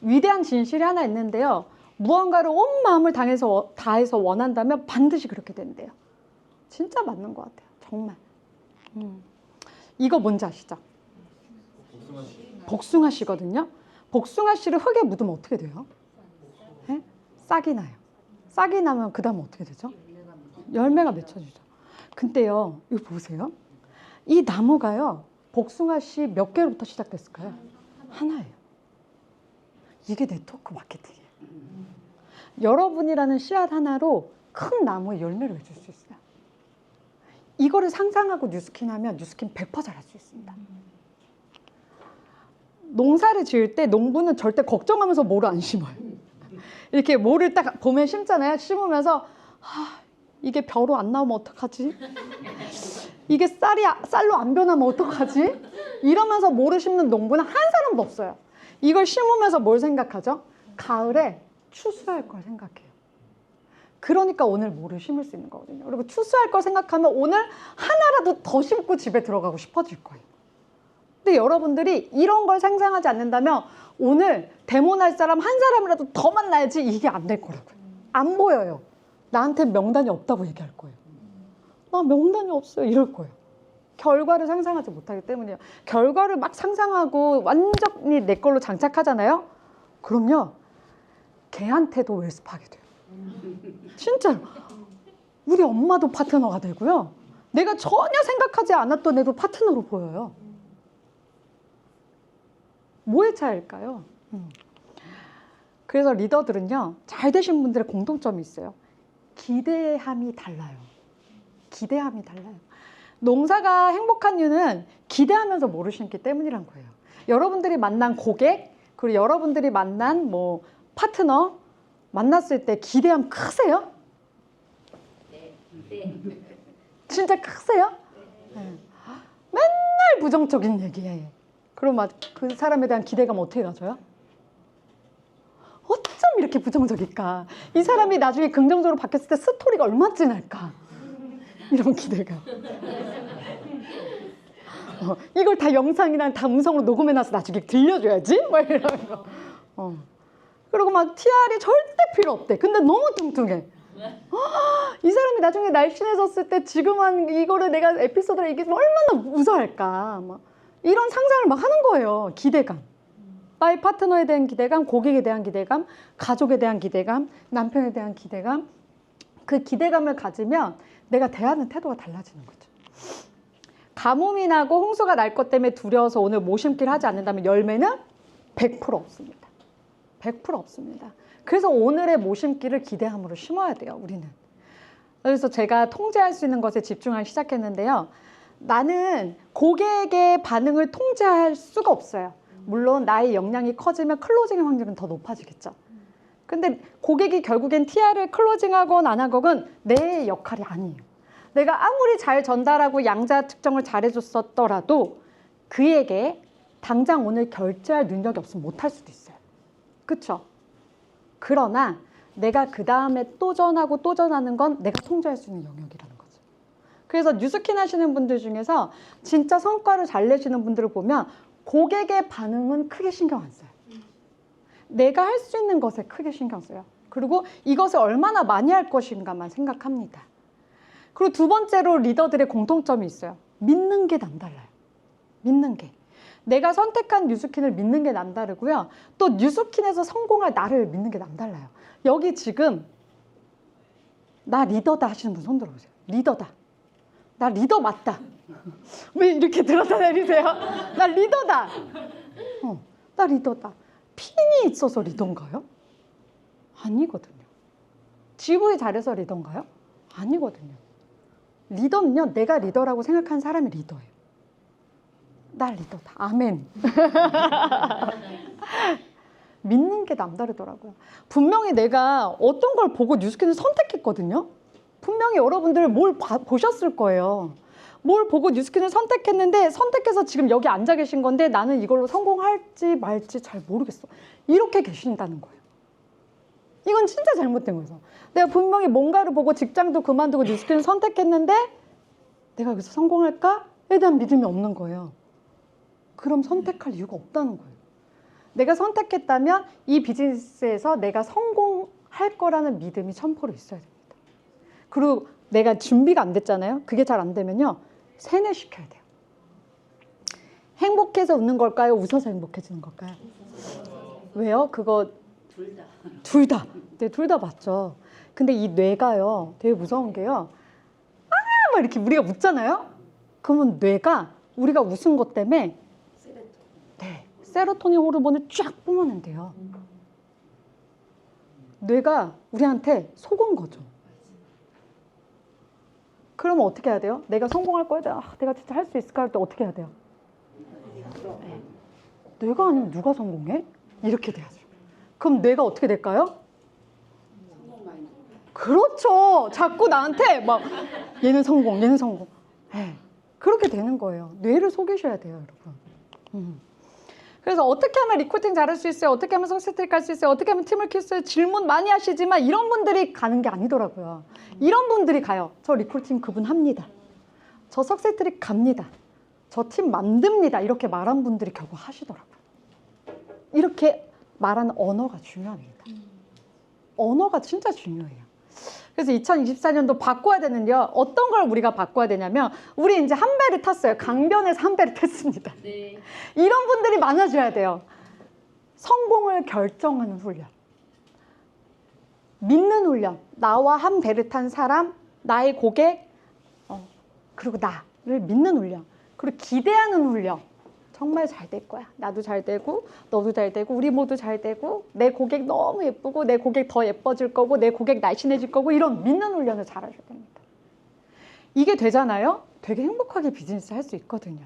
[SPEAKER 1] 위대한 진실이 하나 있는데요. 무언가를 온 마음을 다해서 원한다면 반드시 그렇게 된대요. 진짜 맞는 것 같아요. 정말. 이거 뭔지 아시죠? 복숭아씨거든요. 복숭아씨를 흙에 묻으면 어떻게 돼요? 네? 싹이 나요. 싹이 나면 그 다음 어떻게 되죠? 열매가 맺혀지죠. 근데요, 이거 보세요. 이 나무가요, 복숭아씨 몇 개로부터 시작됐을까요? 하나예요. 이게 네트워크 마케팅이에요. 여러분이라는 씨앗 하나로 큰 나무에 열매를 맺을 수 있어요. 이거를 상상하고 뉴스킨 하면 뉴스킨 100% 잘할 수 있습니다. 농사를 지을 때 농부는 절대 걱정하면서 모를 안 심어요. 이렇게 모를 딱 봄에 심잖아요. 심으면서 이게 벼로 안 나오면 어떡하지? 이게 쌀로 안 변하면 어떡하지? 이러면서 모를 심는 농부는 한 사람도 없어요. 이걸 심으면서 뭘 생각하죠? 가을에 추수할 걸 생각해요. 그러니까 오늘 모를 심을 수 있는 거거든요. 그리고 추수할 걸 생각하면 오늘 하나라도 더 심고 집에 들어가고 싶어질 거예요. 근데 여러분들이 이런 걸 상상하지 않는다면 오늘 데모날 사람 한 사람이라도 더 만나야지 이게 안 될 거라고요. 안 보여요. 나한테 명단이 없다고 얘기할 거예요. 나 명단이 없어요. 이럴 거예요. 결과를 상상하지 못하기 때문이에요. 결과를 막 상상하고 완전히 내 걸로 장착하잖아요. 그럼요, 걔한테도 웰스파게 돼요. 진짜로. 우리 엄마도 파트너가 되고요. 내가 전혀 생각하지 않았던 애도 파트너로 보여요. 뭐의 차이일까요? 그래서 리더들은요, 잘 되신 분들의 공통점이 있어요. 기대함이 달라요. 기대함이 달라요. 농사가 행복한 이유는 기대하면서 뭐를 심기 때문이란 거예요. 여러분들이 만난 고객, 그리고 여러분들이 만난 뭐 파트너 만났을 때 기대함 크세요?
[SPEAKER 3] 네.
[SPEAKER 1] 진짜 크세요? 네. 맨날 부정적인 얘기해. 그럼 그 사람에 대한 기대감 어떻게 가져요? 어쩜 이렇게 부정적일까? 이 사람이 나중에 긍정적으로 바뀌었을 때 스토리가 얼마나 진할까? 이런 기대감. 이걸 다 영상이랑 다 음성으로 녹음해놔서 나중에 들려줘야지? 막 이런 거. 그리고 막 TR이 절대 필요 없대. 근데 너무 뚱뚱해. 이 사람이 나중에 날씬해졌을 때 지금 한 이거를 내가 에피소드를 얘기했으면 얼마나 무서워할까. 막 이런 상상을 막 하는 거예요. 기대감. 나의 파트너에 대한 기대감, 고객에 대한 기대감, 가족에 대한 기대감, 남편에 대한 기대감. 그 기대감을 가지면 내가 대하는 태도가 달라지는 거죠. 가뭄이 나고 홍수가 날 것 때문에 두려워서 오늘 모심기를 하지 않는다면 열매는 100% 없습니다. 100% 없습니다. 그래서 오늘의 모심기를 기대함으로 심어야 돼요, 우리는. 그래서 제가 통제할 수 있는 것에 집중하기 시작했는데요. 나는 고객의 반응을 통제할 수가 없어요. 물론 나의 역량이 커지면 클로징의 확률은 더 높아지겠죠. 근데 고객이 결국엔 TR을 클로징하건 안 하건 내 역할이 아니에요. 내가 아무리 잘 전달하고 양자 측정을 잘해줬었더라도 그에게 당장 오늘 결제할 능력이 없으면 못할 수도 있어요. 그렇죠? 그러나 내가 그 다음에 또 전하고 또 전하는 건 내가 통제할 수 있는 영역이라는 거죠. 그래서 뉴스킨 하시는 분들 중에서 진짜 성과를 잘 내시는 분들을 보면 고객의 반응은 크게 신경 안 써요. 내가 할 수 있는 것에 크게 신경 써요. 그리고 이것을 얼마나 많이 할 것인가만 생각합니다. 그리고 두 번째로 리더들의 공통점이 있어요. 믿는 게 남달라요. 믿는 게. 내가 선택한 뉴스킨을 믿는 게 남다르고요. 또 뉴스킨에서 성공할 나를 믿는 게 남달라요. 여기 지금 나 리더다 하시는 분 손 들어보세요. 리더다. 나 리더 맞다. 왜 이렇게 들었다 내리세요? 나 리더다. 나 리더다. 핀이 있어서 리더인가요? 아니거든요. 지부이 잘해서 리더인가요? 아니거든요. 리더는요, 내가 리더라고 생각하는 사람이 리더예요. 나 리더다. 아멘. 믿는 게 남다르더라고요. 분명히 내가 어떤 걸 보고 뉴스킨을 선택했거든요. 분명히 여러분들 뭘 보셨을 거예요. 뭘 보고 뉴스킨을 선택했는데 선택해서 지금 여기 앉아 계신 건데 나는 이걸로 성공할지 말지 잘 모르겠어. 이렇게 계신다는 거예요. 이건 진짜 잘못된 거죠. 내가 분명히 뭔가를 보고 직장도 그만두고 뉴스킨을 선택했는데 내가 여기서 성공할까에 대한 믿음이 없는 거예요. 그럼 선택할 이유가 없다는 거예요. 내가 선택했다면 이 비즈니스에서 내가 성공할 거라는 믿음이 1000% 있어야 됩니다. 그리고 내가 준비가 안 됐잖아요. 그게 잘 안 되면요, 세뇌시켜야 돼요. 행복해서 웃는 걸까요? 웃어서 행복해지는 걸까요? 왜요? 그거 둘 다. 네, 둘 다 맞죠. 근데 이 뇌가요, 되게 무서운 게요. 막 이렇게 우리가 웃잖아요. 그러면 뇌가 우리가 웃은 것 때문에 세로토닌 호르몬을 쫙 뿜어낸대요. 뇌가 우리한테 속은 거죠. 그러면 어떻게 해야 돼요? 내가 성공할 거야? 내가 진짜 할 수 있을까? 할 때 어떻게 해야 돼요? 네. 뇌가 아니면 누가 성공해? 이렇게 돼야죠. 그럼 뇌가 어떻게 될까요? 그렇죠. 자꾸 나한테 막 얘는 성공, 얘는 성공. 네. 그렇게 되는 거예요. 뇌를 속이셔야 돼요, 여러분. 그래서 어떻게 하면 리크루팅 잘할 수 있어요? 어떻게 하면 석세트릭 할 수 있어요? 어떻게 하면 팀을 키울 수 있어요? 질문 많이 하시지만 이런 분들이 가는 게 아니더라고요. 이런 분들이 가요. 저 리크루팅 그분 합니다. 저 석세트릭 갑니다. 저 팀 만듭니다. 이렇게 말한 분들이 결국 하시더라고요. 이렇게 말하는 언어가 중요합니다. 언어가 진짜 중요해요. 그래서 2024년도 바꿔야 되는데요. 어떤 걸 우리가 바꿔야 되냐면 우리 이제 한 배를 탔어요. 강변에서 한 배를 탔습니다.
[SPEAKER 3] 네.
[SPEAKER 1] 이런 분들이 많아져야 돼요. 성공을 결정하는 훈련. 믿는 훈련. 나와 한 배를 탄 사람, 나의 고객, 그리고 나를 믿는 훈련. 그리고 기대하는 훈련. 정말 잘 될 거야. 나도 잘 되고 너도 잘 되고 우리 모두 잘 되고 내 고객 너무 예쁘고 내 고객 더 예뻐질 거고 내 고객 날씬해질 거고 이런 믿는 훈련을 잘 하셔야 됩니다. 이게 되잖아요. 되게 행복하게 비즈니스 할 수 있거든요.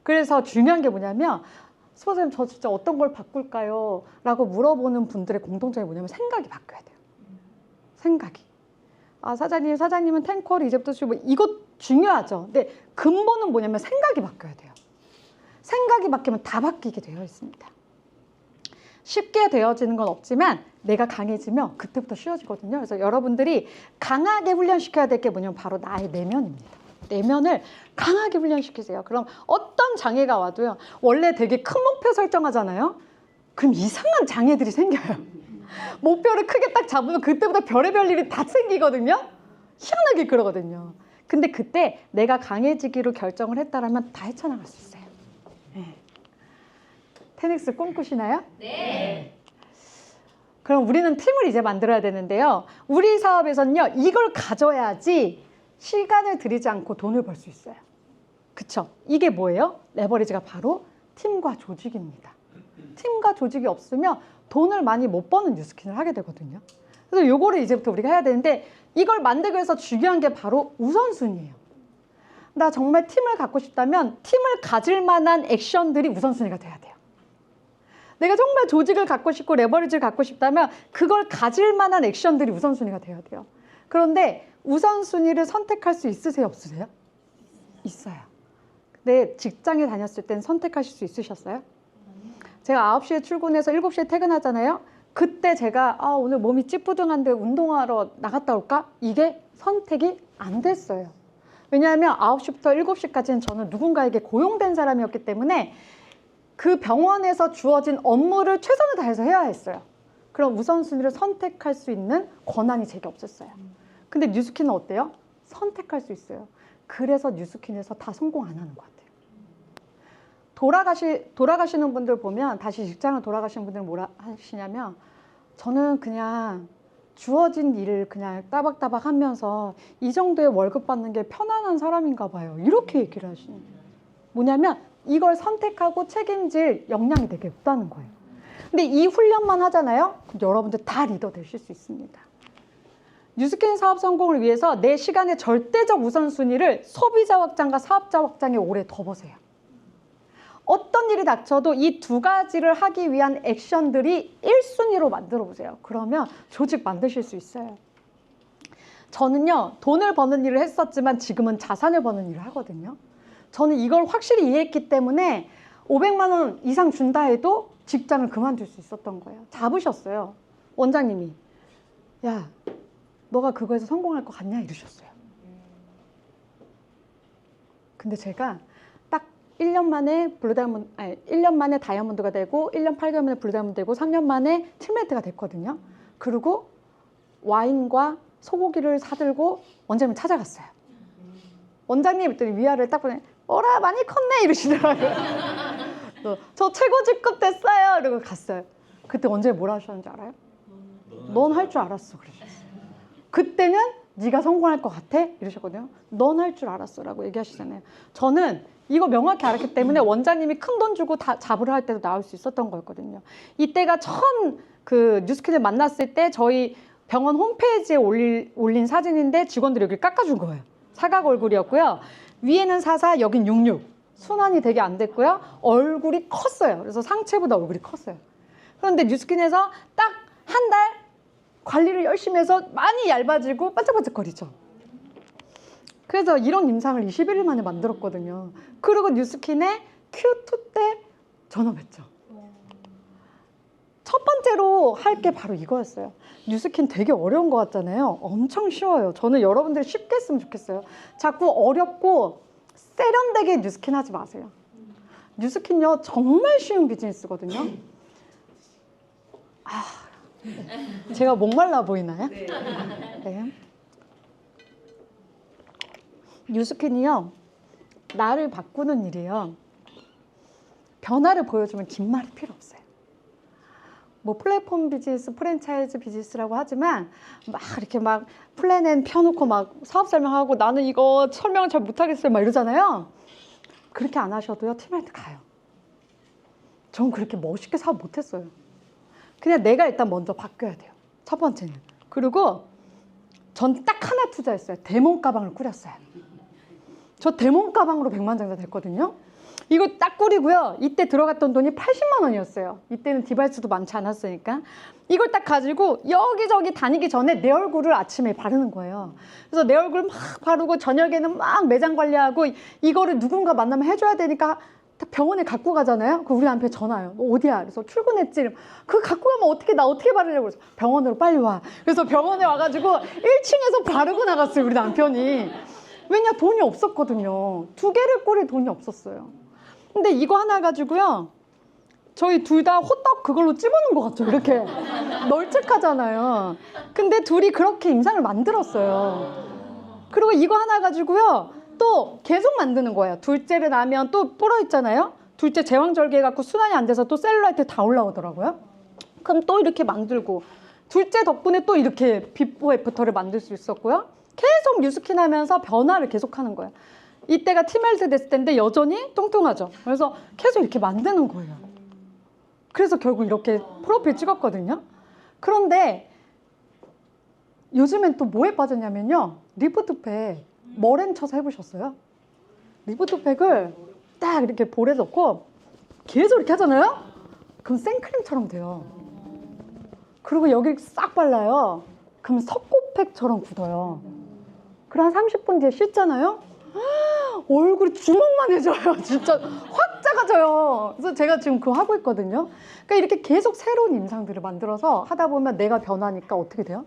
[SPEAKER 1] 그래서 중요한 게 뭐냐면 선생님 저 진짜 어떤 걸 바꿀까요? 라고 물어보는 분들의 공통점이 뭐냐면 생각이 바뀌어야 돼요. 생각이. 아 사장님은 탱커를 이제부터 쓰고 이거 중요하죠. 근데 근본은 뭐냐면 생각이 바뀌어야 돼요. 생각이 바뀌면 다 바뀌게 되어 있습니다. 쉽게 되어지는 건 없지만 내가 강해지면 그때부터 쉬워지거든요. 그래서 여러분들이 강하게 훈련시켜야 될 게 뭐냐면 바로 나의 내면입니다. 내면을 강하게 훈련시키세요. 그럼 어떤 장애가 와도요. 원래 되게 큰 목표 설정하잖아요. 그럼 이상한 장애들이 생겨요. 목표를 크게 딱 잡으면 그때부터 별의별 일이 다 생기거든요. 희한하게 그러거든요. 근데 그때 내가 강해지기로 결정을 했다라면 다 헤쳐나갈 수 있어요. 네. 테닉스 꿈꾸시나요?
[SPEAKER 3] 네.
[SPEAKER 1] 그럼 우리는 팀을 이제 만들어야 되는데요. 우리 사업에서는요. 이걸 가져야지 시간을 들이지 않고 돈을 벌 수 있어요. 그쵸? 이게 뭐예요? 레버리지가 바로 팀과 조직입니다. 팀과 조직이 없으면 돈을 많이 못 버는 뉴스킨을 하게 되거든요. 그래서 요거를 이제부터 우리가 해야 되는데 이걸 만들기 위해서 중요한 게 바로 우선순위예요. 나 정말 팀을 갖고 싶다면 팀을 가질 만한 액션들이 우선순위가 돼야 돼요. 내가 정말 조직을 갖고 싶고 레버리지를 갖고 싶다면 그걸 가질 만한 액션들이 우선순위가 돼야 돼요. 그런데 우선순위를 선택할 수 있으세요? 없으세요? 있어요. 근데 직장에 다녔을 땐 선택하실 수 있으셨어요? 제가 9시에 출근해서 7시에 퇴근하잖아요. 그때 제가 오늘 몸이 찌뿌둥한데 운동하러 나갔다 올까? 이게 선택이 안 됐어요. 왜냐하면 9시부터 7시까지는 저는 누군가에게 고용된 사람이었기 때문에 그 병원에서 주어진 업무를 최선을 다해서 해야 했어요. 그럼 우선순위를 선택할 수 있는 권한이 제게 없었어요. 근데 뉴스킨은 어때요? 선택할 수 있어요. 그래서 뉴스킨에서 다 성공 안 하는 것 같아요. 돌아가시는 분들 보면 다시 직장을 돌아가시는 분들은 뭐라 하시냐면 저는 그냥 주어진 일을 그냥 따박따박 하면서 이 정도의 월급 받는 게 편안한 사람인가 봐요. 이렇게 얘기를 하시는 거예요. 뭐냐면 이걸 선택하고 책임질 역량이 되게 없다는 거예요. 근데 이 훈련만 하잖아요. 그럼 여러분들 다 리더 되실 수 있습니다. 뉴스킨 사업 성공을 위해서 내 시간의 절대적 우선순위를 소비자 확장과 사업자 확장에 오래 더 보세요. 어떤 일이 닥쳐도 이 두 가지를 하기 위한 액션들이 1순위로 만들어 보세요. 그러면 조직 만드실 수 있어요. 저는요, 돈을 버는 일을 했었지만 지금은 자산을 버는 일을 하거든요. 저는 이걸 확실히 이해했기 때문에 500만 원 이상 준다 해도 직장을 그만둘 수 있었던 거예요. 잡으셨어요. 원장님이. 야, 너가 그거에서 성공할 것 같냐? 이러셨어요. 근데 제가 딱 1년 만에 1년 만에 다이아몬드가 되고 1년 8개월 만에 블루다이아몬드 되고 3년 만에 틸메이트가 됐거든요. 그리고 와인과 소고기를 사들고 원장님 찾아갔어요. 원장님 했더니 위아래를 딱 보니 어라 많이 컸네 이러시더라고요. 저 최고 직급 됐어요. 이러고 갔어요. 그때 원장님 뭐라 하셨는지 알아요? 넌 할 줄 알았어 그러셨어요. 그때는 네가 성공할 것 같아? 이러셨거든요. 넌 할 줄 알았어 라고 얘기하시잖아요. 저는 이거 명확히 알았기 때문에 원장님이 큰 돈 주고 다 잡으러 할 때도 나올 수 있었던 거였거든요. 이때가 처음 그 뉴스킨을 만났을 때 저희 병원 홈페이지에 올린 사진인데 직원들이 여기를 깎아준 거예요. 사각 얼굴이었고요. 위에는 44, 여긴 66. 순환이 되게 안 됐고요. 얼굴이 컸어요. 그래서 상체보다 얼굴이 컸어요. 그런데 뉴스킨에서 딱 한 달 관리를 열심히 해서 많이 얇아지고 반짝반짝거리죠. 그래서 이런 임상을 21일 만에 만들었거든요. 그리고 뉴스킨의 Q2 때 전업했죠. 첫 번째로 할 게 바로 이거였어요. 뉴스킨 되게 어려운 것 같잖아요. 엄청 쉬워요. 저는 여러분들이 쉽게 했으면 좋겠어요. 자꾸 어렵고 세련되게 뉴스킨 하지 마세요. 뉴스킨요 정말 쉬운 비즈니스거든요. 제가 목말라 보이나요? 네. 뉴스킨이요, 나를 바꾸는 일이요, 변화를 보여주면 긴 말이 필요 없어요. 뭐 플랫폼 비즈니스, 프랜차이즈 비즈니스라고 하지만 막 이렇게 막 플랜 펴놓고 막 사업 설명하고 나는 이거 설명을 잘 못하겠어요 막 이러잖아요. 그렇게 안 하셔도요, 팀한테 가요. 전 그렇게 멋있게 사업 못했어요. 그냥 내가 일단 먼저 바뀌어야 돼요. 첫 번째는. 그리고 전 딱 하나 투자했어요. 데몬 가방을 꾸렸어요. 저 데몬 가방으로 백만장자 됐거든요. 이거 딱 꾸리고요. 이때 들어갔던 돈이 80만 원이었어요. 이때는 디바이스도 많지 않았으니까. 이걸 딱 가지고 여기저기 다니기 전에 내 얼굴을 아침에 바르는 거예요. 그래서 내 얼굴 막 바르고 저녁에는 막 매장 관리하고 이거를 누군가 만나면 해줘야 되니까 다 병원에 갖고 가잖아요. 그 우리 남편 전화요. 너 어디야? 그래서 출근했지. 그거 갖고 가면 어떻게 나 어떻게 바르려고 그래서 병원으로 빨리 와. 그래서 병원에 와가지고 1층에서 바르고 나갔어요. 우리 남편이. 왜냐 돈이 없었거든요. 2개를 꾸릴 돈이 없었어요. 근데 이거 하나 가지고요, 저희 둘 다 호떡 그걸로 찝어놓은 것 같죠. 이렇게 널찍하잖아요. 근데 둘이 그렇게 임상을 만들었어요. 그리고 이거 하나 가지고요, 또 계속 만드는 거예요. 둘째를 낳으면 또 불어 있잖아요. 둘째 제왕절개 해갖고 순환이 안 돼서 또 셀룰라이트 다 올라오더라고요. 그럼 또 이렇게 만들고, 둘째 덕분에 또 이렇게 비포 애프터를 만들 수 있었고요. 계속 뉴스킨 하면서 변화를 계속하는 거예요. 이때가 티멜트 됐을 때인데 여전히 뚱뚱하죠. 그래서 계속 이렇게 만드는 거예요. 그래서 결국 이렇게 프로필 찍었거든요. 그런데 요즘엔 또 뭐에 빠졌냐면요, 리프트팩 머랭 쳐서 해보셨어요? 리프트팩을 딱 이렇게 볼에 넣고 계속 이렇게 하잖아요? 그럼 생크림처럼 돼요. 그리고 여기 싹 발라요. 그럼 석고팩처럼 굳어요. 그럼 한 30분 뒤에 씻잖아요? 얼굴이 주먹만 해져요. 진짜 확 작아져요. 그래서 제가 지금 그거 하고 있거든요. 그러니까 이렇게 계속 새로운 임상들을 만들어서 하다 보면 내가 변하니까 어떻게 돼요?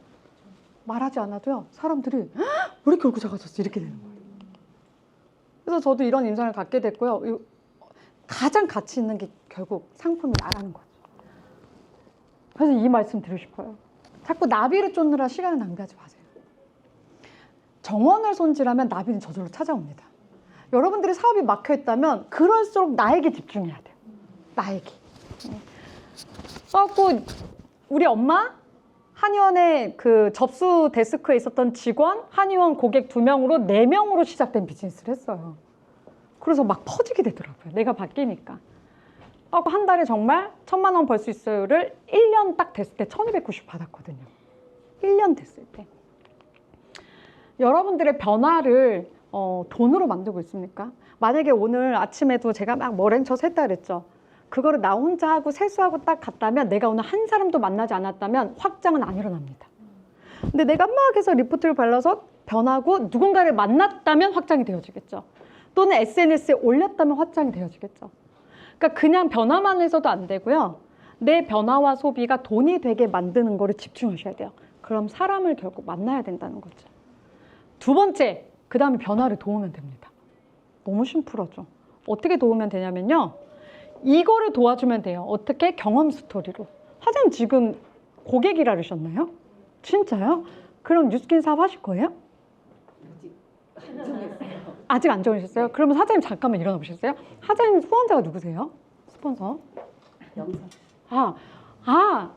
[SPEAKER 1] 말하지 않아도요, 사람들이 왜 이렇게 얼굴 작아졌어? 이렇게 되는 거예요. 그래서 저도 이런 임상을 갖게 됐고요. 가장 가치 있는 게 결국 상품이 나라는 거죠. 그래서 이 말씀 드리고 싶어요. 자꾸 나비를 쫓느라 시간을 낭비하지 마세요. 정원을 손질하면 나비는 저절로 찾아옵니다. 여러분들이 사업이 막혀있다면 그럴수록 나에게 집중해야 돼요. 나에게. 그래갖고 우리 엄마 한의원의 그 접수 데스크에 있었던 직원, 한의원 고객 2명으로 4명으로 시작된 비즈니스를 했어요. 그래서 막 퍼지게 되더라고요. 내가 바뀌니까. 한 달에 정말 1,000만 원 벌 수 있어요를 1년 딱 됐을 때 1,290 받았거든요. 1년 됐을 때. 여러분들의 변화를 돈으로 만들고 있습니까? 만약에 오늘 아침에도 제가 막 머랭쳐서 했다 그랬죠. 그거를 나 혼자 하고 세수하고 딱 갔다면, 내가 오늘 한 사람도 만나지 않았다면 확장은 안 일어납니다. 근데 내가 막 해서 리프트를 발라서 변하고 누군가를 만났다면 확장이 되어지겠죠. 또는 SNS에 올렸다면 확장이 되어지겠죠. 그러니까 그냥 변화만 해서도 안 되고요. 내 변화와 소비가 돈이 되게 만드는 거를 집중하셔야 돼요. 그럼 사람을 결국 만나야 된다는 거죠. 두 번째, 그 다음에 변화를 도우면 됩니다. 너무 심플하죠. 어떻게 도우면 되냐면요, 이거를 도와주면 돼요. 어떻게? 경험 스토리로. 사장님 지금 고객이라 그러셨나요? 진짜요? 그럼 뉴스킨 사업 하실 거예요?
[SPEAKER 2] 아직 안 정했어요.
[SPEAKER 1] 아직 안 정하셨어요? 네. 그러면 사장님 잠깐만 일어나 보셨어요? 사장님 후원자가 누구세요? 스폰서?
[SPEAKER 2] 영상.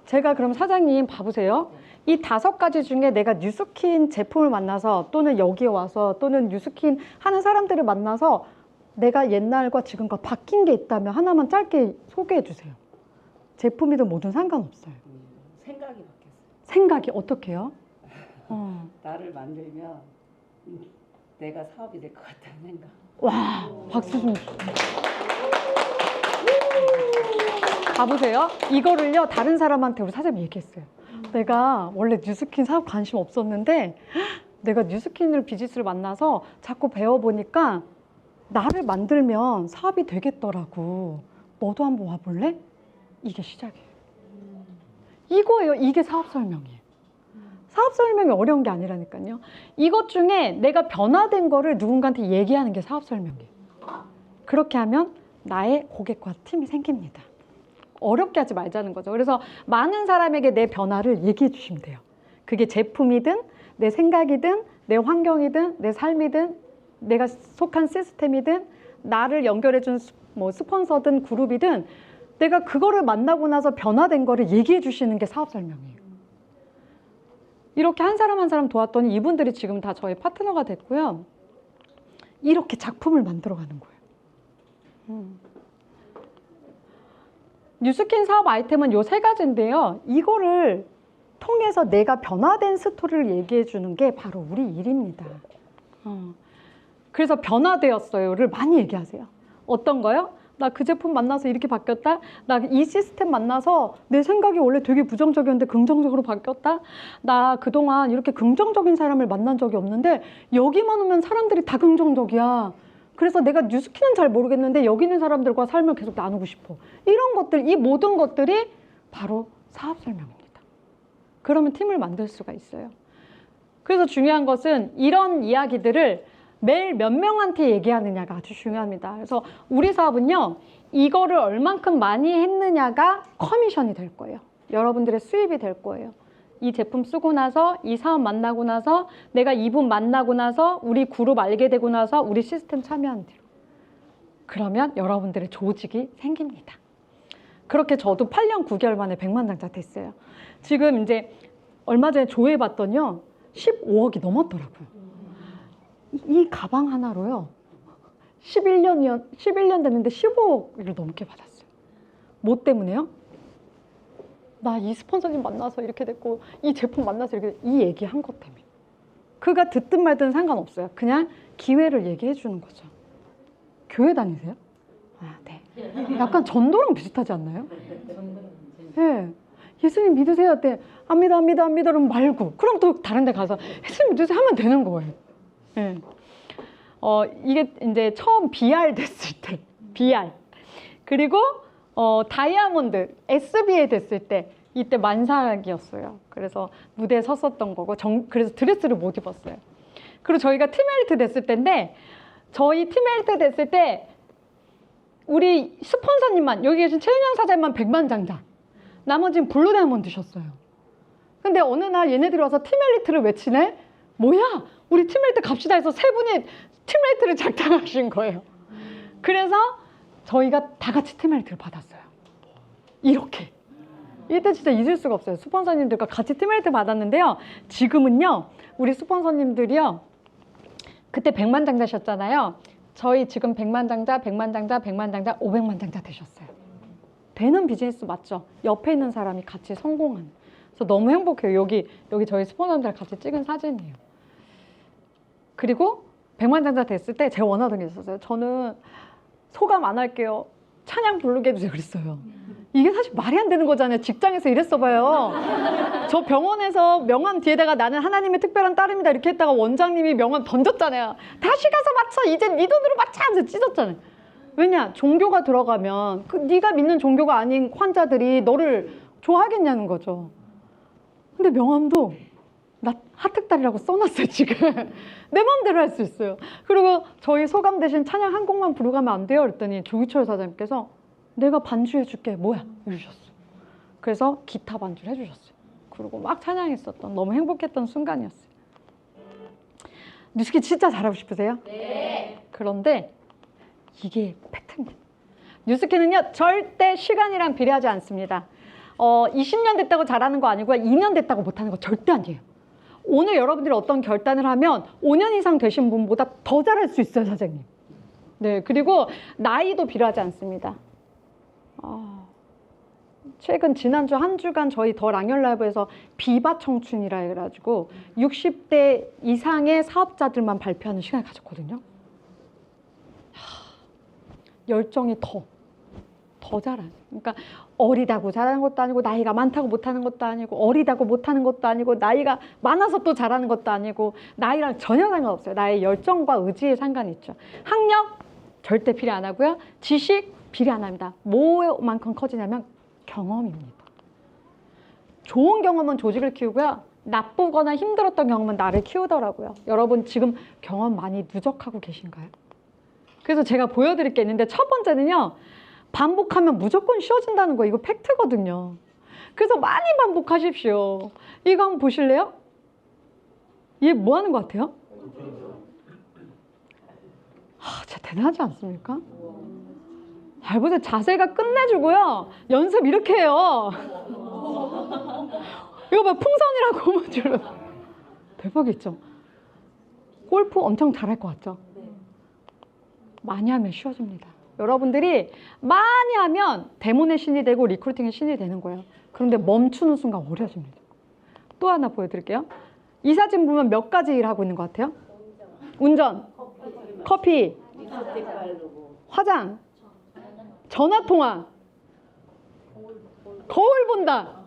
[SPEAKER 1] 제가 그럼 사장님 봐보세요. 이 5가지 중에 내가 뉴스킨 제품을 만나서, 또는 여기에 와서, 또는 뉴스킨 하는 사람들을 만나서 내가 옛날과 지금과 바뀐 게 있다면 하나만 짧게 소개해 주세요. 제품이든 뭐든 상관없어요.
[SPEAKER 2] 생각이 바뀌었어요.
[SPEAKER 1] 생각이 어떻게 해요?
[SPEAKER 2] 나를 만들면 내가 사업이 될 것 같다는 생각.
[SPEAKER 1] 와, 박수 좀. 봐보세요. 이거를요, 다른 사람한테 우리 사장님이 얘기했어요. 내가 원래 뉴스킨 사업 관심 없었는데 내가 뉴스킨을 비즈니스를 만나서 자꾸 배워보니까 나를 만들면 사업이 되겠더라고. 너도 한번 와볼래? 이게 시작이에요. 이거예요. 이게 사업 설명이에요. 사업 설명이 어려운 게 아니라니까요. 이것 중에 내가 변화된 거를 누군가한테 얘기하는 게 사업 설명이에요. 그렇게 하면 나의 고객과 팀이 생깁니다. 어렵게 하지 말자는 거죠. 그래서 많은 사람에게 내 변화를 얘기해 주시면 돼요. 그게 제품이든 내 생각이든 내 환경이든 내 삶이든 내가 속한 시스템이든 나를 연결해준 뭐 스폰서든 그룹이든 내가 그거를 만나고 나서 변화된 거를 얘기해 주시는 게 사업 설명이에요. 이렇게 한 사람 한 사람 도왔더니 이분들이 지금 다 저희 파트너가 됐고요. 이렇게 작품을 만들어가는 거예요. 뉴스킨 사업 아이템은 요 세 가지인데요. 이거를 통해서 내가 변화된 스토리를 얘기해 주는 게 바로 우리 일입니다. 그래서 변화되었어요를 많이 얘기하세요. 어떤 거요? 나 그 제품 만나서 이렇게 바뀌었다. 나 이 시스템 만나서 내 생각이 원래 되게 부정적이었는데 긍정적으로 바뀌었다. 나 그동안 이렇게 긍정적인 사람을 만난 적이 없는데 여기만 오면 사람들이 다 긍정적이야. 그래서 내가 뉴스킨은 잘 모르겠는데 여기 있는 사람들과 삶을 계속 나누고 싶어. 이런 것들, 이 모든 것들이 바로 사업 설명입니다. 그러면 팀을 만들 수가 있어요. 그래서 중요한 것은 이런 이야기들을 매일 몇 명한테 얘기하느냐가 아주 중요합니다. 그래서 우리 사업은요, 이거를 얼만큼 많이 했느냐가 커미션이 될 거예요. 여러분들의 수입이 될 거예요. 이 제품 쓰고 나서, 이 사업 만나고 나서, 내가 이분 만나고 나서, 우리 그룹 알게 되고 나서, 우리 시스템 참여한 뒤로. 그러면 여러분들의 조직이 생깁니다. 그렇게 저도 8년 9개월 만에 100만 장자 됐어요. 지금 이제 얼마 전에 조회봤더니요, 15억이 넘었더라고요. 이 가방 하나로요, 11년 됐는데 15억을 넘게 받았어요. 뭐 때문에요? 나 이 스폰서님 만나서 이렇게 됐고, 이 제품 만나서 이렇게, 이 얘기한 것 때문에. 그가 듣든 말든 상관없어요. 그냥 기회를 얘기해 주는 거죠. 교회 다니세요? 아, 네. 약간 전도랑 비슷하지 않나요? 네. 예수님 믿으세요? 때 안 믿어, 안 믿어, 안 믿어, 그러면 말고. 그럼 또 다른 데 가서 예수님 믿으세요? 하면 되는 거예요. 네. 이게 이제 처음 BR 됐을 때, BR. 그리고 다이아몬드, SBA 됐을 때, 이때 만삭이었어요. 그래서 무대에 섰었던 거고, 그래서 드레스를 못 입었어요. 그리고 저희가 팀헬리트 됐을 때인데, 저희 팀헬리트 됐을 때, 우리 스폰서님만, 여기 계신 최은영 사장님만 100만 장자. 나머지는 블루 다이아몬드셨어요. 근데 어느 날 얘네들이 와서 팀헬리트를 외치네? 뭐야? 우리 팀헬리트 갑시다 해서 세 분이 팀헬리트를 작당하신 거예요. 그래서 저희가 다 같이 팀헬리트를 받았어요. 이렇게. 이때 진짜 잊을 수가 없어요. 스폰서님들과 같이 팀헬리트 받았는데요. 지금은요, 우리 스폰서님들이요, 그때 100만 장자셨잖아요. 저희 지금 100만 장자, 100만 장자, 100만 장자, 500만 장자 되셨어요. 되는 비즈니스 맞죠? 옆에 있는 사람이 같이 성공하는. 그래서 너무 행복해요. 여기 저희 스폰서님들 같이 찍은 사진이에요. 그리고 100만 장자 됐을 때 제가 원하던 게 있었어요. 저는 소감 안 할게요. 찬양 부르게 해주세요. 그랬어요. 이게 사실 말이 안 되는 거잖아요. 직장에서 이랬어 봐요. 저 병원에서 명함 뒤에다가 나는 하나님의 특별한 딸입니다. 이렇게 했다가 원장님이 명함 던졌잖아요. 다시 가서 맞춰. 이제 네 돈으로 맞춰 하면서 찢었잖아요. 왜냐? 종교가 들어가면 네가 믿는 종교가 아닌 환자들이 너를 좋아하겠냐는 거죠. 근데 명함도 나 하특달이라고 써놨어요. 지금. 내 마음대로 할 수 있어요. 그리고 저희 소감 대신 찬양 한 곡만 부르고 가면 안 돼요? 그랬더니 조기철 사장님께서 내가 반주해줄게. 뭐야? 이러셨어요. 그래서 기타 반주를 해주셨어요. 그리고 막 찬양했었던 너무 행복했던 순간이었어요. 뉴스킨 진짜 잘하고 싶으세요?
[SPEAKER 3] 네.
[SPEAKER 1] 그런데 이게 팩트입니다. 뉴스킨은요, 절대 시간이랑 비례하지 않습니다. 20년 됐다고 잘하는 거 아니고요. 2년 됐다고 못하는 거 절대 아니에요. 오늘 여러분들이 어떤 결단을 하면 5년 이상 되신 분보다 더 잘할 수 있어요, 사장님. 네, 그리고 나이도 비례하지 않습니다. 최근 지난주 한 주간 저희 더 랑열 라이브에서 비바 청춘이라 해가지고 60대 이상의 사업자들만 발표하는 시간을 가졌거든요. 열정이 더 잘하죠. 그러니까 어리다고 잘하는 것도 아니고 나이가 많다고 못하는 것도 아니고 어리다고 못하는 것도 아니고 나이가 많아서 또 잘하는 것도 아니고 나이랑 전혀 상관없어요. 나의 열정과 의지에 상관이 있죠. 학력 절대 비례 안 하고요. 지식 비례 안 합니다. 뭐만큼 커지냐면 경험입니다. 좋은 경험은 조직을 키우고요. 나쁘거나 힘들었던 경험은 나를 키우더라고요. 여러분 지금 경험 많이 누적하고 계신가요? 그래서 제가 보여드릴 게 있는데 첫 번째는요. 반복하면 무조건 쉬워진다는 거 이거 팩트거든요. 그래서 많이 반복하십시오. 이거 한번 보실래요? 얘 뭐 하는 것 같아요? 진짜 대단하지 않습니까? 잘 보세요. 자세가 끝내주고요. 연습 이렇게 해요. 이거 봐, 풍선이랑 고무줄로. 대박이죠? 골프 엄청 잘할 것 같죠? 많이 하면 쉬워집니다. 여러분들이 많이 하면 데모의 신이 되고 리크루팅의 신이 되는 거예요. 그런데 멈추는 순간 어려집니다. 또 하나 보여드릴게요. 이 사진 보면 몇 가지 일 하고 있는 것 같아요? 운전, 커피, 화장, 전화통화, 거울 본다.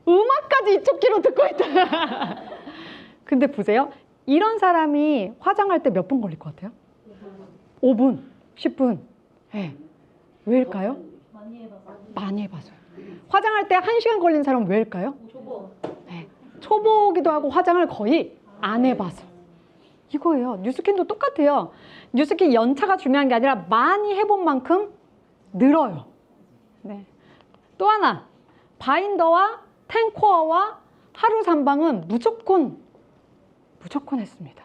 [SPEAKER 1] 음악까지 이쪽 귀로 듣고 있다. 근데 보세요. 이런 사람이 화장할 때 몇 분 걸릴 것 같아요? 5분, 10분. 네. 왜일까요? 많이 해봐서요. 화장할 때 1시간 걸린 사람은 왜일까요? 네. 초보기도 하고 화장을 거의 안 해봐서. 이거예요. 뉴스킨도 똑같아요. 뉴스킨 연차가 중요한 게 아니라 많이 해본 만큼 늘어요. 네. 또 하나, 바인더와 텐코어와 하루 3방은 무조건 했습니다.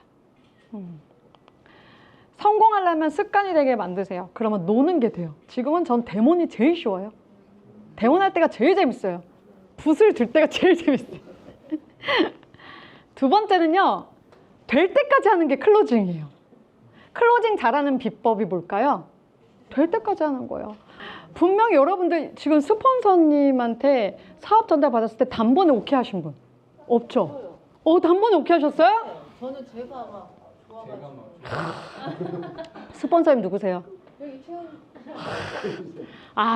[SPEAKER 1] 성공하려면 습관이 되게 만드세요. 그러면 노는 게 돼요. 지금은 전 데몬이 제일 쉬워요. 데몬할 때가 제일 재밌어요. 붓을 들 때가 제일 재밌어요. 두 번째는요. 될 때까지 하는 게 클로징이에요. 클로징 잘하는 비법이 뭘까요? 될 때까지 하는 거예요. 분명히 여러분들 지금 스폰서님한테 사업 전달 받았을 때 단번에 오케이 하신 분 없죠? 단번에 오케이 하셨어요?
[SPEAKER 3] 저는 제가 막 좋아가지고.
[SPEAKER 1] 스폰서님 누구세요?
[SPEAKER 3] 여기 최원.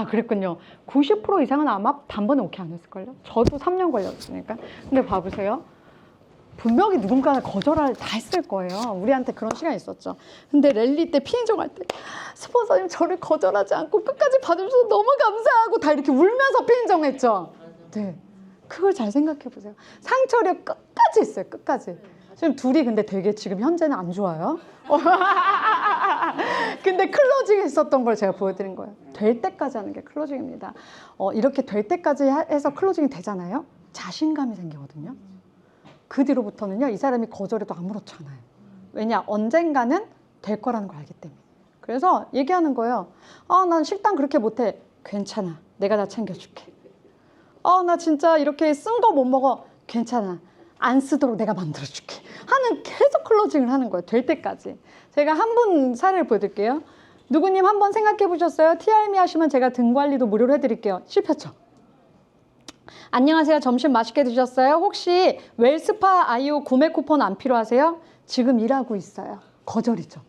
[SPEAKER 1] 그랬군요. 90% 이상은 아마 단번에 오케이 안 했을걸요? 저도 3년 걸렸으니까. 근데 봐보세요. 분명히 누군가는 거절을 다 했을 거예요. 우리한테 그런 시간이 있었죠. 근데 랠리 때 피인정할 때 스폰서님 저를 거절하지 않고 끝까지 받으셔서 너무 감사하고 다 이렇게 울면서 피인정했죠. 네, 그걸 잘 생각해 보세요. 상처를 끝까지 했어요. 끝까지. 지금 둘이 근데 되게 지금 현재는 안 좋아요. 근데 클로징 했었던 걸 제가 보여드린 거예요. 될 때까지 하는 게 클로징입니다. 이렇게 될 때까지 해서 클로징이 되잖아요. 자신감이 생기거든요. 그 뒤로부터는요, 이 사람이 거절해도 아무렇지 않아요. 왜냐, 언젠가는 될 거라는 걸 알기 때문에. 그래서 얘기하는 거예요. 난 식단 그렇게 못해. 괜찮아. 내가 다 챙겨줄게. 나 진짜 이렇게 쓴 거 못 먹어. 괜찮아. 안 쓰도록 내가 만들어줄게. 하는 계속 클로징을 하는 거예요. 될 때까지. 제가 한 분 사례를 보여드릴게요. 누구님 한번 생각해 보셨어요? TRM 하시면 제가 등 관리도 무료로 해드릴게요. 실패죠? 안녕하세요. 점심 맛있게 드셨어요? 혹시 웰스파 아이오 구매 쿠폰 안 필요하세요? 지금 일하고 있어요. 거절이죠.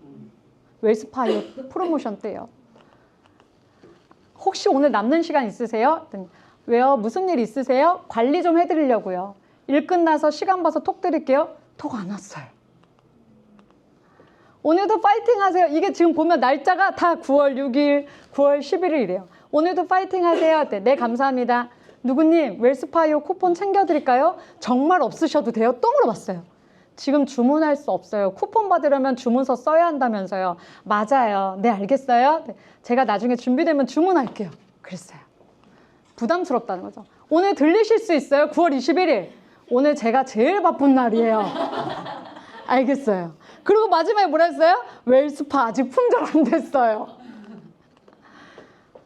[SPEAKER 1] 웰스파 아이오 프로모션 때요. 혹시 오늘 남는 시간 있으세요? 왜요? 무슨 일 있으세요? 관리 좀 해드리려고요. 일 끝나서 시간 봐서 톡 드릴게요. 톡 안 왔어요. 오늘도 파이팅 하세요. 이게 지금 보면 날짜가 다 9월 6일, 9월 11일이래요. 오늘도 파이팅 하세요. 네, 감사합니다. 누구님 웰스파이오 쿠폰 챙겨드릴까요? 정말 없으셔도 돼요? 또 물어봤어요. 지금 주문할 수 없어요. 쿠폰 받으려면 주문서 써야 한다면서요. 맞아요. 네, 알겠어요. 네, 제가 나중에 준비되면 주문할게요. 그랬어요. 부담스럽다는 거죠. 오늘 들리실 수 있어요? 9월 21일. 오늘 제가 제일 바쁜 날이에요. 알겠어요. 그리고 마지막에 뭐라 했어요? 웰스파 아직 품절 안 됐어요.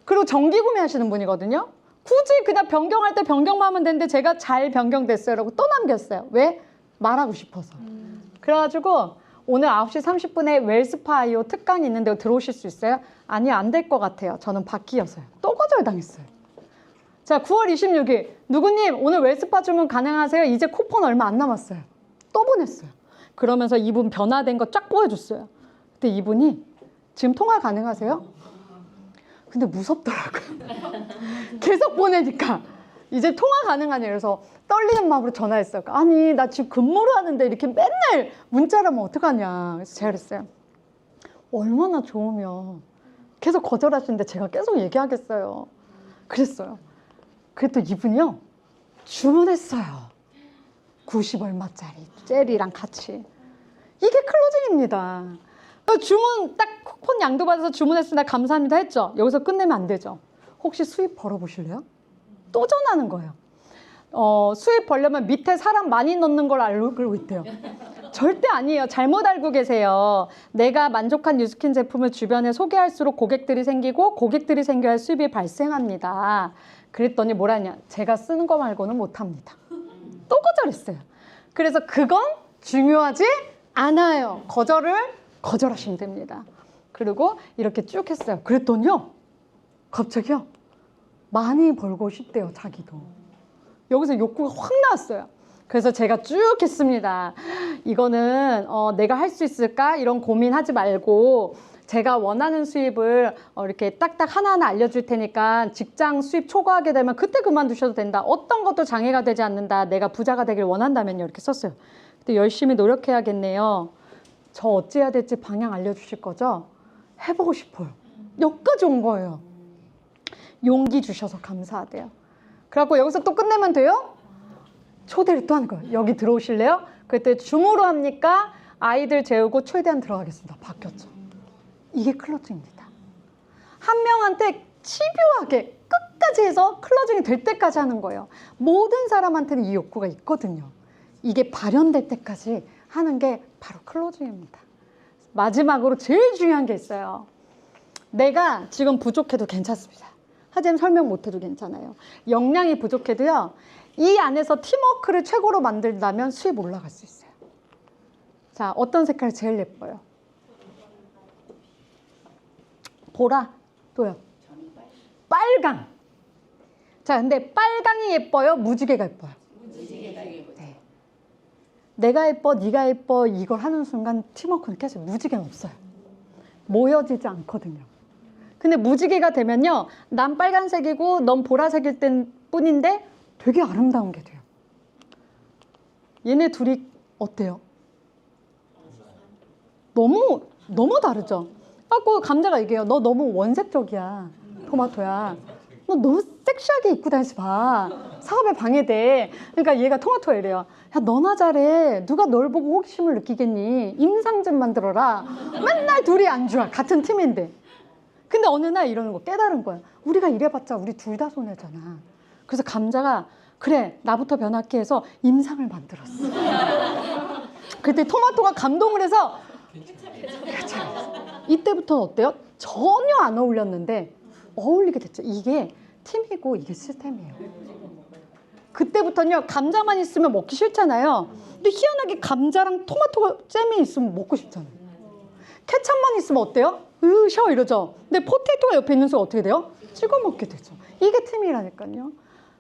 [SPEAKER 1] 그리고 정기 구매하시는 분이거든요. 굳이 그냥 변경할 때 변경만 하면 되는데 제가 잘 변경됐어요 라고 또 남겼어요. 왜? 말하고 싶어서. 그래가지고 오늘 9시 30분에 웰스파 아이오 특강이 있는데 들어오실 수 있어요? 아니, 안 될 것 같아요. 저는 바뀌어서요. 또 거절당했어요. 자, 9월 26일 누구님 오늘 웰스파 주문 가능하세요? 이제 쿠폰 얼마 안 남았어요. 또 보냈어요. 그러면서 이분 변화된 거 쫙 보여줬어요. 근데 이분이 지금 통화 가능하세요? 근데 무섭더라고요. 계속 보내니까 이제 통화 가능하냐. 그래서 떨리는 마음으로 전화했어요. 아니, 나 지금 근무를 하는데 이렇게 맨날 문자를 하면 어떡하냐. 그래서 제가 그랬어요. 얼마나 좋으면 계속 거절하시는데 제가 계속 얘기하겠어요. 그랬어요. 그랬더니 이분이요, 주문했어요. 90 얼마짜리 젤이랑 같이. 이게 클로징입니다. 주문 딱 쿠폰 양도 받아서 주문했으나 감사합니다 했죠. 여기서 끝내면 안 되죠. 혹시 수입 벌어보실래요? 또 전화하는 거예요. 수입 벌려면 밑에 사람 많이 넣는 걸 알고 있대요. 절대 아니에요. 잘못 알고 계세요. 내가 만족한 뉴스킨 제품을 주변에 소개할수록 고객들이 생기고 고객들이 생겨야 수입이 발생합니다. 그랬더니 뭐라냐? 제가 쓰는 거 말고는 못합니다. 또 거절했어요. 그래서 그건 중요하지 않아요. 거절하시면 됩니다. 그리고 이렇게 쭉 했어요. 그랬더니요. 갑자기요. 많이 벌고 싶대요. 자기도. 여기서 욕구가 확 나왔어요. 그래서 제가 쭉 했습니다. 이거는 내가 할 수 있을까? 이런 고민하지 말고 제가 원하는 수입을 이렇게 딱딱 하나하나 알려줄 테니까 직장 수입 초과하게 되면 그때 그만두셔도 된다. 어떤 것도 장애가 되지 않는다. 내가 부자가 되길 원한다면요. 이렇게 썼어요. 근데 열심히 노력해야겠네요. 저 어찌해야 될지 방향 알려주실 거죠? 해보고 싶어요. 여기까지 온 거예요. 용기 주셔서 감사하대요. 그래갖고 여기서 또 끝내면 돼요? 초대를 또 하는 거예요. 여기 들어오실래요? 그때 줌으로 합니까? 아이들 재우고 최대한 들어가겠습니다. 바뀌었죠. 이게 클로징입니다. 한 명한테 집요하게 끝까지 해서 클로징이 될 때까지 하는 거예요. 모든 사람한테는 이 욕구가 있거든요. 이게 발현될 때까지 하는 게 바로 클로징입니다. 마지막으로 제일 중요한 게 있어요. 내가 지금 부족해도 괜찮습니다. 하지만 설명 못해도 괜찮아요. 역량이 부족해도요. 이 안에서 팀워크를 최고로 만들다면 수입 올라갈 수 있어요. 자, 어떤 색깔이 제일 예뻐요? 보라, 또요. 빨강. 자, 근데 빨강이 예뻐요? 무지개가 예뻐요?
[SPEAKER 2] 무지개가 예뻐요.
[SPEAKER 1] 네. 내가 예뻐, 네가 예뻐 이걸 하는 순간 팀워크는 깨져요. 무지개는 없어요. 모여지지 않거든요. 근데 무지개가 되면요. 난 빨간색이고 넌 보라색일 뿐인데 되게 아름다운 게 돼요. 얘네 둘이 어때요? 너무 다르죠? 아까 감자가 얘기해요. 너 너무 원색적이야. 토마토야. 너 너무 섹시하게 입고 다니지 마. 사업에 방해돼. 그러니까 얘가 토마토가 이래요. 야, 너나 잘해. 누가 널 보고 호기심을 느끼겠니? 임상 좀 만들어라. 맨날 둘이 안 좋아. 같은 팀인데. 근데 어느 날 이러는 거 깨달은 거야. 우리가 이래봤자 우리 둘 다 손해잖아. 그래서 감자가 그래 나부터 변할게 해서 임상을 만들었어. 그때 토마토가 감동을 해서 이때부터 어때요? 전혀 안 어울렸는데 어울리게 됐죠. 이게 팀이고 이게 시스템이에요. 그때부터는요 감자만 있으면 먹기 싫잖아요. 근데 희한하게 감자랑 토마토가 잼이 있으면 먹고 싶잖아요. 케찹만 있으면 어때요? 으셔 이러죠. 근데 포테이토가 옆에 있는 순간 어떻게 돼요? 찍어 먹게 되죠. 이게 팀이라니까요.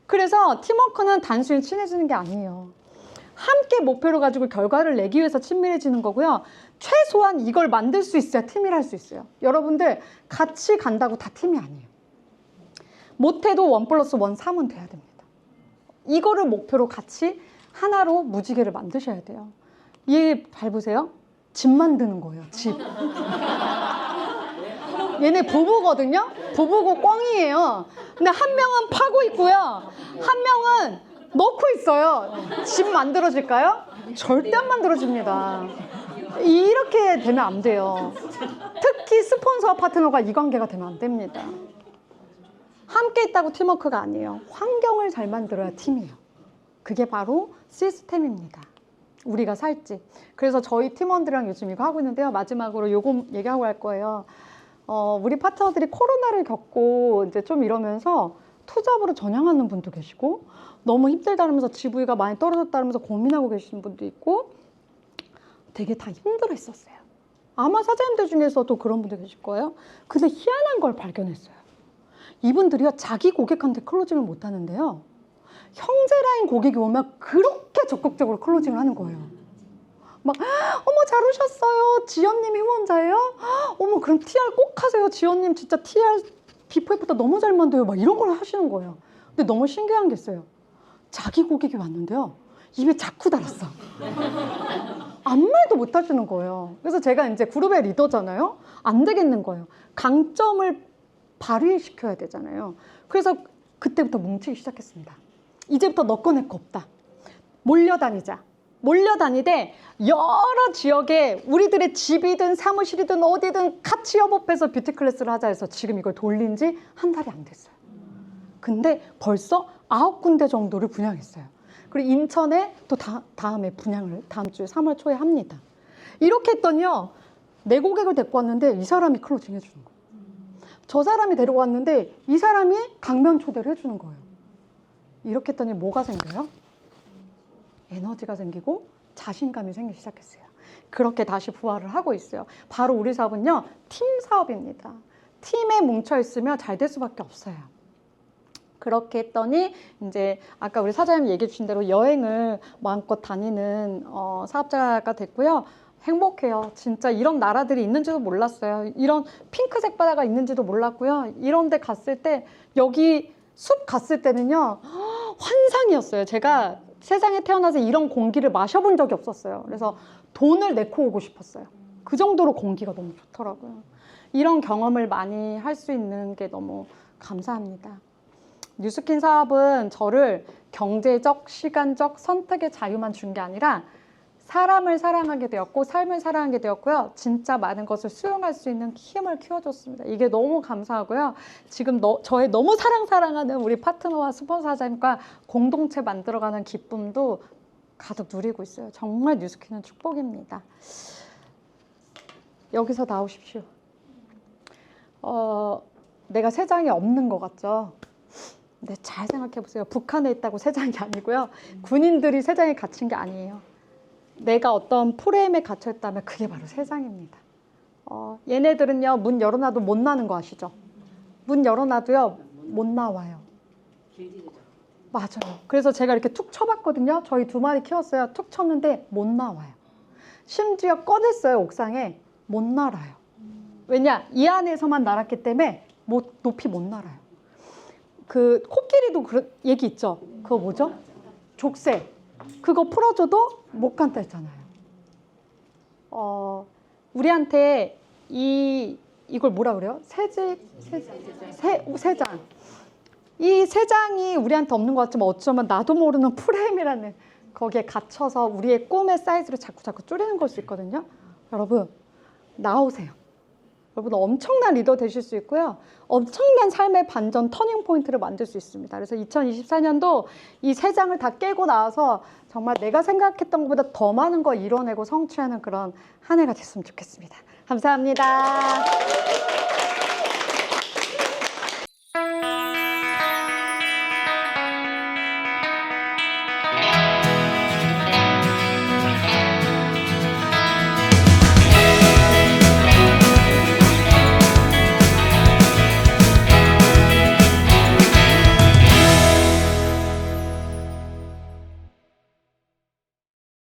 [SPEAKER 1] 그래서 팀워크는 단순히 친해지는 게 아니에요. 함께 목표를 가지고 결과를 내기 위해서 친밀해지는 거고요. 최소한 이걸 만들 수 있어야 팀이라 할 수 있어요. 여러분들 같이 간다고 다 팀이 아니에요. 못해도 1+1 3은 돼야 됩니다. 이거를 목표로 같이 하나로 무지개를 만드셔야 돼요. 얘 밟으세요? 집 만드는 거예요. 집. 얘네 부부거든요. 부부고 꽝이에요. 근데 한 명은 파고 있고요. 한 명은 넣고 있어요. 집 만들어질까요? 절대 안 만들어집니다. 이렇게 되면 안 돼요. 특히 스폰서와 파트너가 이 관계가 되면 안 됩니다. 함께 있다고 팀워크가 아니에요. 환경을 잘 만들어야 팀이에요. 그게 바로 시스템입니다. 우리가 살지. 그래서 저희 팀원들이랑 요즘 이거 하고 있는데요. 마지막으로 요거 얘기하고 갈 거예요. 우리 파트너들이 코로나를 겪고 이제 좀 이러면서 투잡으로 전향하는 분도 계시고 너무 힘들다면서 GV가 많이 떨어졌다면서 고민하고 계시는 분도 있고 되게 다 힘들어 했었어요. 아마 사장님들 중에서도 그런 분들 계실 거예요. 근데 희한한 걸 발견했어요. 이분들이요 자기 고객한테 클로징을 못 하는데요. 형제 라인 고객이 오면 그렇게 적극적으로 클로징을 하는 거예요. 막 어머 잘 오셨어요. 지연님이 후원자예요? 어머 그럼 TR 꼭 하세요. 지연님 진짜 TR 비포 애프터 너무 잘 만들어요. 막 이런 걸 하시는 거예요. 근데 너무 신기한 게 있어요. 자기 고객이 왔는데요. 입에 자꾸 달았어. 아무 말도 못 하시는 거예요. 그래서 제가 이제 그룹의 리더잖아요. 안 되겠는 거예요. 강점을 발휘시켜야 되잖아요. 그래서 그때부터 뭉치기 시작했습니다. 이제부터 너 거 내 거 없다. 몰려다니자. 몰려다니되 여러 지역에 우리들의 집이든 사무실이든 어디든 같이 협업해서 뷰티 클래스를 하자 해서 지금 이걸 돌린 지 한 달이 안 됐어요. 근데 벌써 9군데 정도를 분양했어요. 그리고 인천에 또 다음에 분양을 다음 주에 3월 초에 합니다. 이렇게 했더니요. 내 고객을 데리고 왔는데 이 사람이 클로징 해주는 거예요. 저 사람이 데리고 왔는데 이 사람이 강변 초대를 해주는 거예요. 이렇게 했더니 뭐가 생겨요? 에너지가 생기고 자신감이 생기기 시작했어요. 그렇게 다시 부활을 하고 있어요. 바로 우리 사업은요, 팀 사업입니다. 팀에 뭉쳐 있으면 잘 될 수밖에 없어요. 그렇게 했더니 이제 아까 우리 사장님 얘기해 주신 대로 여행을 마음껏 다니는 사업자가 됐고요. 행복해요. 진짜 이런 나라들이 있는지도 몰랐어요. 이런 핑크색 바다가 있는지도 몰랐고요. 이런 데 갔을 때 여기 숲 갔을 때는요. 환상이었어요. 제가 세상에 태어나서 이런 공기를 마셔본 적이 없었어요. 그래서 돈을 내고 오고 싶었어요. 그 정도로 공기가 너무 좋더라고요. 이런 경험을 많이 할 수 있는 게 너무 감사합니다. 뉴스킨 사업은 저를 경제적, 시간적 선택의 자유만 준 게 아니라 사람을 사랑하게 되었고 삶을 사랑하게 되었고요. 진짜 많은 것을 수용할 수 있는 힘을 키워줬습니다. 이게 너무 감사하고요. 지금 저의 너무 사랑하는 우리 파트너와 스폰서 사장님과 공동체 만들어가는 기쁨도 가득 누리고 있어요. 정말 뉴스킨은 축복입니다. 여기서 나오십시오. 내가 세장이 없는 것 같죠? 근데 잘 생각해 보세요. 북한에 있다고 세장이 아니고요. 군인들이 세장에 갇힌 게 아니에요. 내가 어떤 프레임에 갇혀있다면 그게 바로 세상입니다. 얘네들은요, 문 열어놔도 못 나는 거 아시죠? 문 열어놔도요, 못 나와요. 맞아요. 그래서 제가 이렇게 툭 쳐봤거든요. 저희 2마리 키웠어요. 툭 쳤는데 못 나와요. 심지어 꺼냈어요, 옥상에. 못 날아요. 왜냐? 이 안에서만 날았기 때문에 높이 못 날아요. 그 코끼리도 얘기 있죠? 그거 뭐죠? 족쇄. 그거 풀어줘도 못 간다 했잖아요. 우리한테 이걸 뭐라 그래요? 세장. 이 세장이 우리한테 없는 것 같지만 어쩌면 나도 모르는 프레임이라는 거기에 갇혀서 우리의 꿈의 사이즈를 자꾸 줄이는 걸 수 있거든요. 여러분, 나오세요. 여러분 엄청난 리더 되실 수 있고요. 엄청난 삶의 반전 터닝 포인트를 만들 수 있습니다. 그래서 2024년도 이 세 장을 다 깨고 나와서 정말 내가 생각했던 것보다 더 많은 거 이뤄내고 성취하는 그런 한 해가 됐으면 좋겠습니다. 감사합니다.